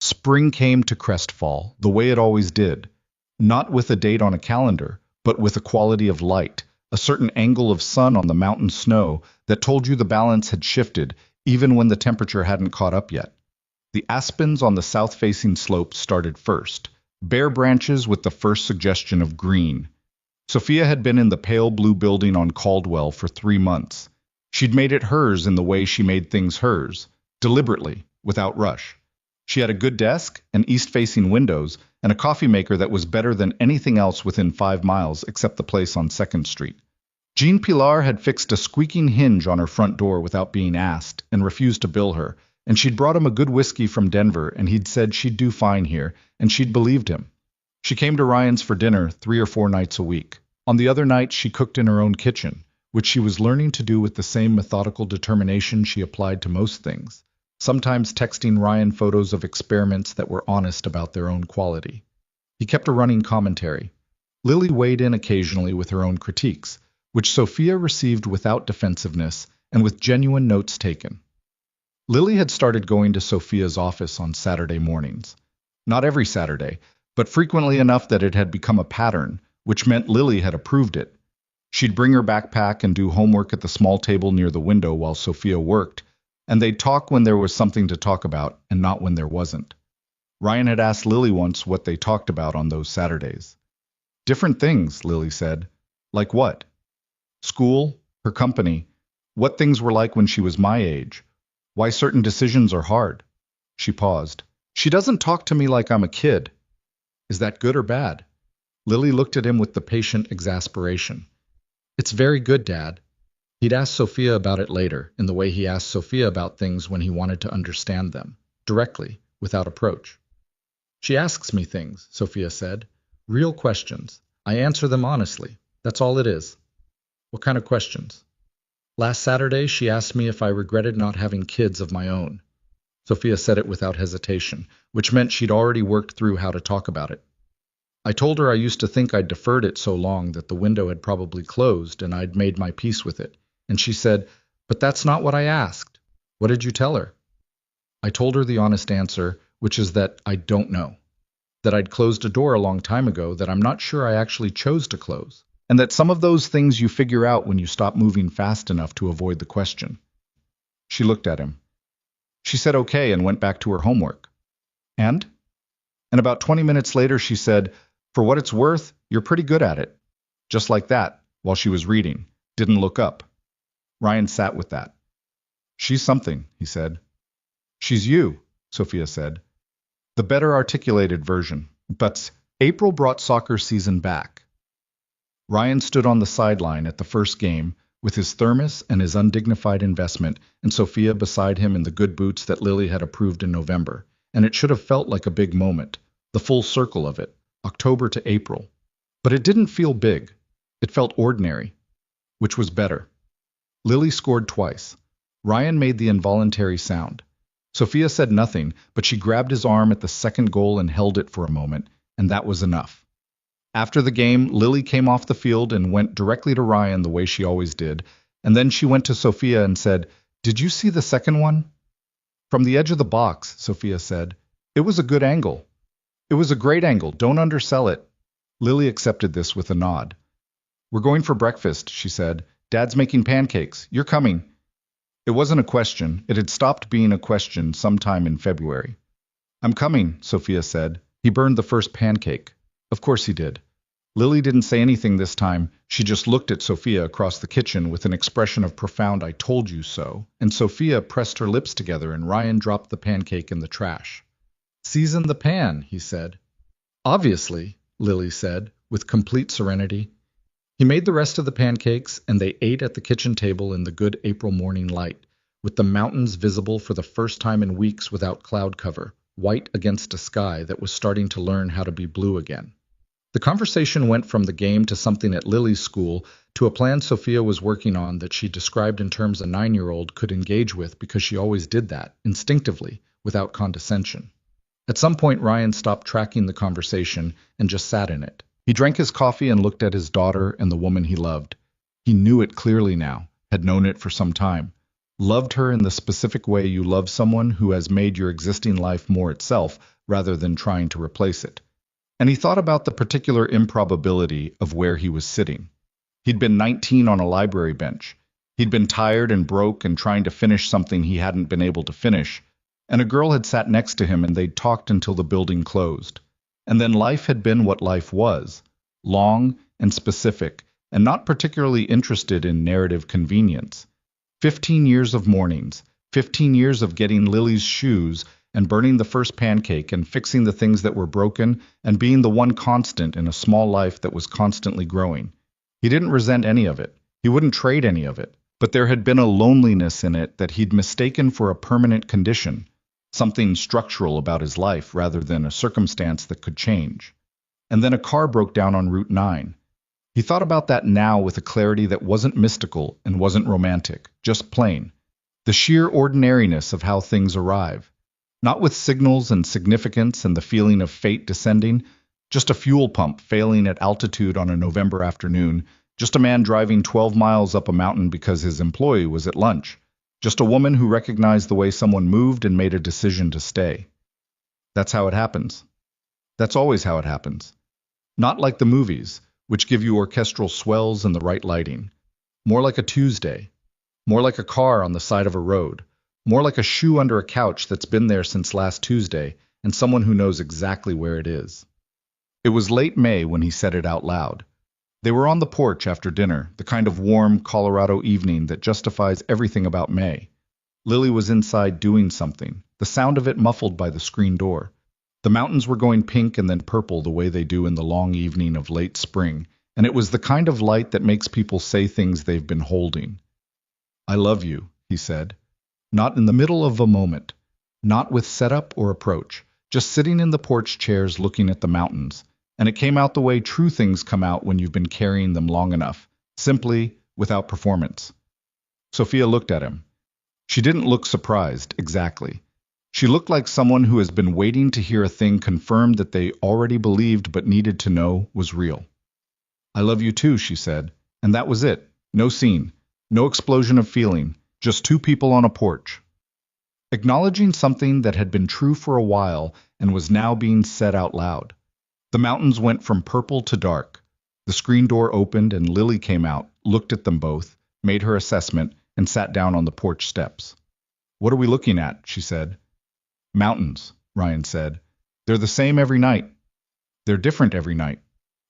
Spring came to Crestfall, the way it always did. Not with a date on a calendar, but with a quality of light, a certain angle of sun on the mountain snow that told you the balance had shifted, even when the temperature hadn't caught up yet. The aspens on the south-facing slope started first, bare branches with the first suggestion of green. Sophia had been in the pale blue building on Caldwell for 3 months. She'd made it hers in the way she made things hers, deliberately, without rush. She had a good desk and east-facing windows and a coffee maker that was better than anything else within 5 miles except the place on 2nd Street. Jean Pilar had fixed a squeaking hinge on her front door without being asked and refused to bill her, and she'd brought him a good whiskey from Denver and he'd said she'd do fine here, and she'd believed him. She came to Ryan's for dinner 3 or 4 nights a week. On the other nights she cooked in her own kitchen, which she was learning to do with the same methodical determination she applied to most things, sometimes texting Ryan photos of experiments that were honest about their own quality. He kept a running commentary. Lily weighed in occasionally with her own critiques, which Sophia received without defensiveness and with genuine notes taken. Lily had started going to Sophia's office on Saturday mornings. Not every Saturday, but frequently enough that it had become a pattern, which meant Lily had approved it. She'd bring her backpack and do homework at the small table near the window while Sophia worked, and they'd talk when there was something to talk about and not when there wasn't. Ryan had asked Lily once what they talked about on those Saturdays. "Different things," Lily said. "Like what?" "School, her company, what things were like when she was my age, why certain decisions are hard." She paused. "She doesn't talk to me like I'm a kid." "Is that good or bad?" Lily looked at him with the patient exasperation. "It's very good, Dad." He'd ask Sophia about it later, in the way he asked Sophia about things when he wanted to understand them, directly, without approach. "She asks me things," Sophia said. "Real questions. I answer them honestly. That's all it is." "What kind of questions?" "Last Saturday, she asked me if I regretted not having kids of my own." Sophia said it without hesitation, which meant she'd already worked through how to talk about it. I told her I used to think I'd deferred it so long that the window had probably closed and I'd made my peace with it. And she said, "But that's not what I asked." What did you tell her? I told her the honest answer, which is that I don't know. That I'd closed a door a long time ago that I'm not sure I actually chose to close. And that some of those things you figure out when you stop moving fast enough to avoid the question. She looked at him. She said okay and went back to her homework. And? And about 20 minutes later she said, "For what it's worth, you're pretty good at it." Just like that, while she was reading. Didn't look up. Ryan sat with that. "She's something," he said. "She's you," Sophia said. The better articulated version. But April brought soccer season back. Ryan stood on the sideline at the first game with his thermos and his undignified investment, and Sophia beside him in the good boots that Lily had approved in November. And it should have felt like a big moment, the full circle of it, October to April. But it didn't feel big. It felt ordinary, which was better. Lily scored twice. Ryan made the involuntary sound. Sophia said nothing, but she grabbed his arm at the second goal and held it for a moment, and that was enough. After the game, Lily came off the field and went directly to Ryan the way she always did, and then she went to Sophia and said, "Did you see the second one?" "From the edge of the box," Sophia said. "It was a good angle." "It was a great angle, don't undersell it." Lily accepted this with a nod. "We're going for breakfast," she said. "Dad's making pancakes. You're coming." It wasn't a question. It had stopped being a question sometime in February. "I'm coming," Sophia said. "He burned the first pancake." Of course he did. Lily didn't say anything this time. She just looked at Sophia across the kitchen with an expression of profound "I told you so," and Sophia pressed her lips together and Ryan dropped the pancake in the trash. "Season the pan," he said. "Obviously," Lily said, with complete serenity. He made the rest of the pancakes, and they ate at the kitchen table in the good April morning light, with the mountains visible for the first time in weeks without cloud cover, white against a sky that was starting to learn how to be blue again. The conversation went from the game to something at Lily's school to a plan Sophia was working on that she described in terms a 9-year-old could engage with because she always did that, instinctively, without condescension. At some point Ryan stopped tracking the conversation and just sat in it. He drank his coffee and looked at his daughter and the woman he loved. He knew it clearly now, had known it for some time. Loved her in the specific way you love someone who has made your existing life more itself rather than trying to replace it. And he thought about the particular improbability of where he was sitting. He'd been 19 on a library bench. He'd been tired and broke and trying to finish something he hadn't been able to finish. And a girl had sat next to him and they'd talked until the building closed. And then life had been what life was, long and specific, and not particularly interested in narrative convenience. 15 years of mornings, 15 years of getting Lily's shoes and burning the first pancake and fixing the things that were broken and being the one constant in a small life that was constantly growing. He didn't resent any of it. He wouldn't trade any of it. But there had been a loneliness in it that he'd mistaken for a permanent condition. Something structural about his life rather than a circumstance that could change. And then a car broke down on Route 9. He thought about that now with a clarity that wasn't mystical and wasn't romantic, just plain. The sheer ordinariness of how things arrive. Not with signals and significance and the feeling of fate descending, just a fuel pump failing at altitude on a November afternoon, just a man driving 12 miles up a mountain because his employee was at lunch. Just a woman who recognized the way someone moved and made a decision to stay. That's how it happens. That's always how it happens. Not like the movies, which give you orchestral swells and the right lighting. More like a Tuesday. More like a car on the side of a road. More like a shoe under a couch that's been there since last Tuesday, and someone who knows exactly where it is. It was late May when he said it out loud. They were on the porch after dinner, the kind of warm Colorado evening that justifies everything about May. Lily was inside doing something, the sound of it muffled by the screen door. The mountains were going pink and then purple the way they do in the long evening of late spring, and it was the kind of light that makes people say things they've been holding. "I love you," he said. Not in the middle of a moment, not with setup or approach, just sitting in the porch chairs looking at the mountains. And it came out the way true things come out when you've been carrying them long enough, simply, without performance. Sophia looked at him. She didn't look surprised, exactly. She looked like someone who has been waiting to hear a thing confirmed that they already believed but needed to know was real. I love you too, she said, and that was it. No scene, no explosion of feeling, just two people on a porch, acknowledging something that had been true for a while and was now being said out loud. The mountains went from purple to dark. The screen door opened and Lily came out, looked at them both, made her assessment, and sat down on the porch steps. What are we looking at? She said. Mountains, Ryan said. They're the same every night. They're different every night.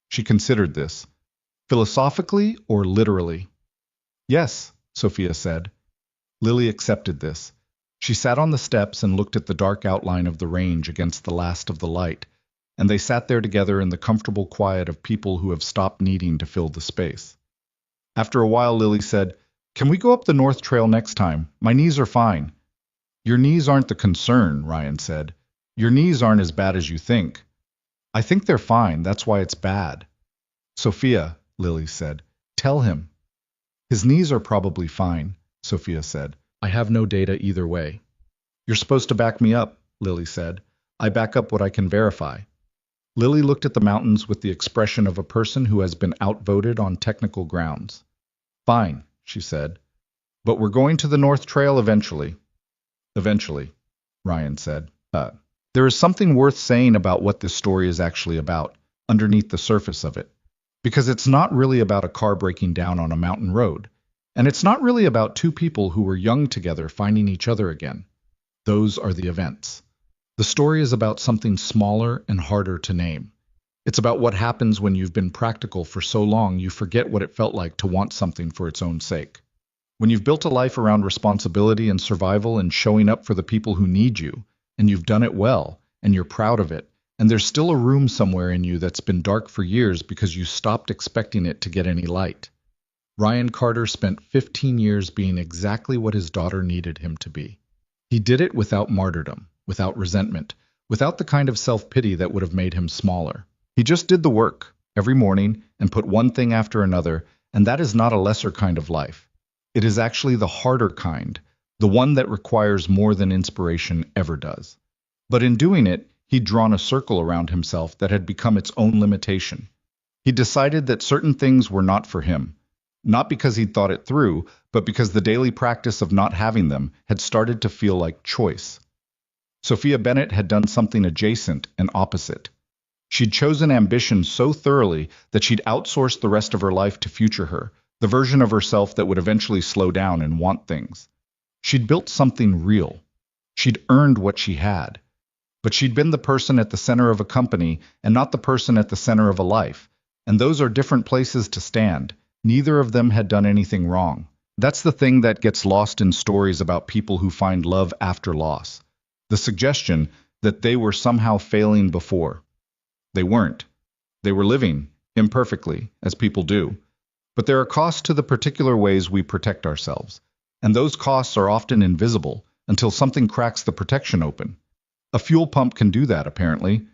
She considered this. Philosophically or literally? Yes, Sophia said. Lily accepted this. She sat on the steps and looked at the dark outline of the range against the last of the light, and they sat there together in the comfortable quiet of people who have stopped needing to fill the space. After a while, Lily said, Can we go up the North Trail next time? My knees are fine. Your knees aren't the concern, Ryan said. Your knees aren't as bad as you think. I think they're fine, that's why it's bad. Sophia, Lily said, tell him. His knees are probably fine, Sophia said. I have no data either way. You're supposed to back me up, Lily said. I back up what I can verify. Lily looked at the mountains with the expression of a person who has been outvoted on technical grounds. Fine, she said. But we're going to the North Trail eventually. Eventually, Ryan said. There is something worth saying about what this story is actually about, underneath the surface of it. Because it's not really about a car breaking down on a mountain road. And it's not really about two people who were young together finding each other again. Those are the events. The story is about something smaller and harder to name. It's about what happens when you've been practical for so long you forget what it felt like to want something for its own sake. When you've built a life around responsibility and survival and showing up for the people who need you, and you've done it well, and you're proud of it, and there's still a room somewhere in you that's been dark for years because you stopped expecting it to get any light. Ryan Carter spent 15 years being exactly what his daughter needed him to be. He did it without martyrdom, without resentment, without the kind of self-pity that would have made him smaller. He just did the work, every morning, and put one thing after another, and that is not a lesser kind of life. It is actually the harder kind, the one that requires more than inspiration ever does. But in doing it, he'd drawn a circle around himself that had become its own limitation. He decided that certain things were not for him, not because he'd thought it through, but because the daily practice of not having them had started to feel like choice. Sophia Bennett had done something adjacent and opposite. She'd chosen ambition so thoroughly that she'd outsourced the rest of her life to future her, the version of herself that would eventually slow down and want things. She'd built something real. She'd earned what she had. But she'd been the person at the center of a company and not the person at the center of a life. And those are different places to stand. Neither of them had done anything wrong. That's the thing that gets lost in stories about people who find love after loss. The suggestion that they were somehow failing before. They weren't. They were living, imperfectly, as people do. But there are costs to the particular ways we protect ourselves. And those costs are often invisible until something cracks the protection open. A fuel pump can do that, apparently.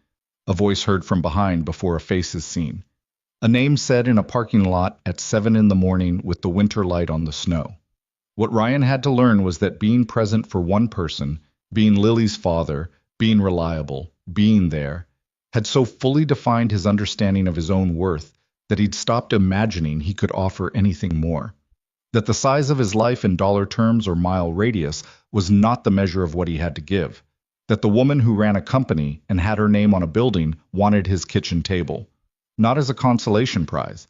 A voice heard from behind before a face is seen. A name said in a parking lot at 7 in the morning with the winter light on the snow. What Ryan had to learn was that being present for one person, being Lily's father, being reliable, being there, had so fully defined his understanding of his own worth that he'd stopped imagining he could offer anything more. That the size of his life in dollar terms or mile radius was not the measure of what he had to give. That the woman who ran a company and had her name on a building wanted his kitchen table. Not as a consolation prize,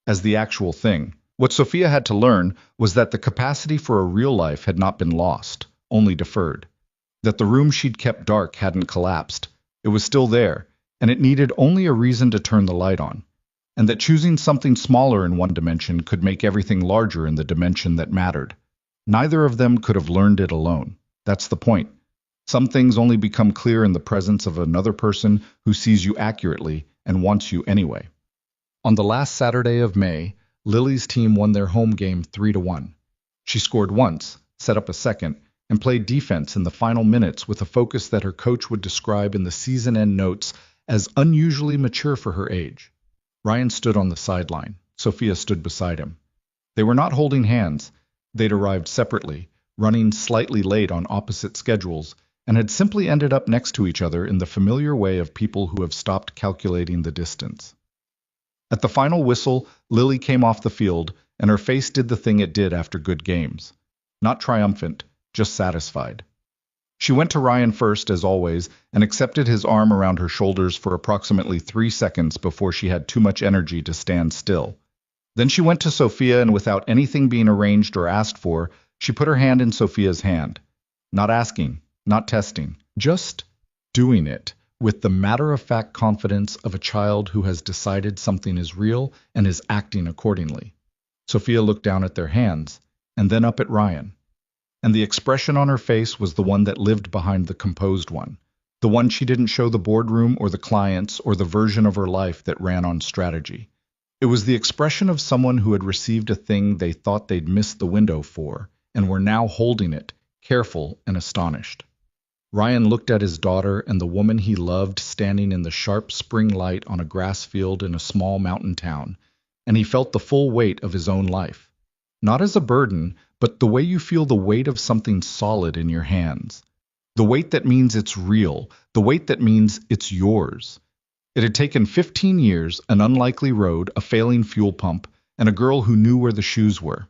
as the actual thing. What Sophia had to learn was that the capacity for a real life had not been lost, only deferred. That the room she'd kept dark hadn't collapsed. It was still there, and it needed only a reason to turn the light on. And that choosing something smaller in one dimension could make everything larger in the dimension that mattered. Neither of them could have learned it alone. That's the point. Some things only become clear in the presence of another person who sees you accurately and wants you anyway. On the last Saturday of May, Lily's team won their home game 3-1. She scored once, set up a second, and played defense in the final minutes with a focus that her coach would describe in the season-end notes as unusually mature for her age. Ryan stood on the sideline. Sophia stood beside him. They were not holding hands. They'd arrived separately, running slightly late on opposite schedules, and had simply ended up next to each other in the familiar way of people who have stopped calculating the distance. At the final whistle, Lily came off the field, and her face did the thing it did after good games. Not triumphant, just satisfied. She went to Ryan first, as always, and accepted his arm around her shoulders for approximately 3 seconds before she had too much energy to stand still. Then she went to Sophia, and without anything being arranged or asked for, she put her hand in Sophia's hand. Not asking, not testing, just doing it, with the matter-of-fact confidence of a child who has decided something is real and is acting accordingly. Sophia looked down at their hands, and then up at Ryan. And the expression on her face was the one that lived behind the composed one, the one she didn't show the boardroom or the clients or the version of her life that ran on strategy. It was the expression of someone who had received a thing they thought they'd missed the window for, and were now holding it, careful and astonished. Ryan looked at his daughter and the woman he loved standing in the sharp spring light on a grass field in a small mountain town, and he felt the full weight of his own life. Not as a burden, but the way you feel the weight of something solid in your hands. The weight that means it's real, the weight that means it's yours. It had taken 15 years, an unlikely road, a failing fuel pump, and a girl who knew where the shoes were.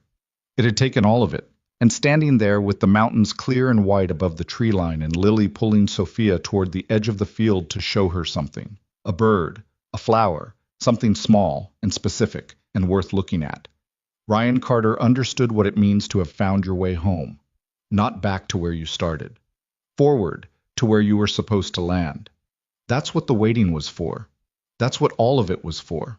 It had taken all of it, and standing there with the mountains clear and white above the tree line and Lily pulling Sophia toward the edge of the field to show her something. A bird, a flower, something small and specific and worth looking at. Ryan Carter understood what it means to have found your way home, not back to where you started. Forward, to where you were supposed to land. That's what the waiting was for. That's what all of it was for.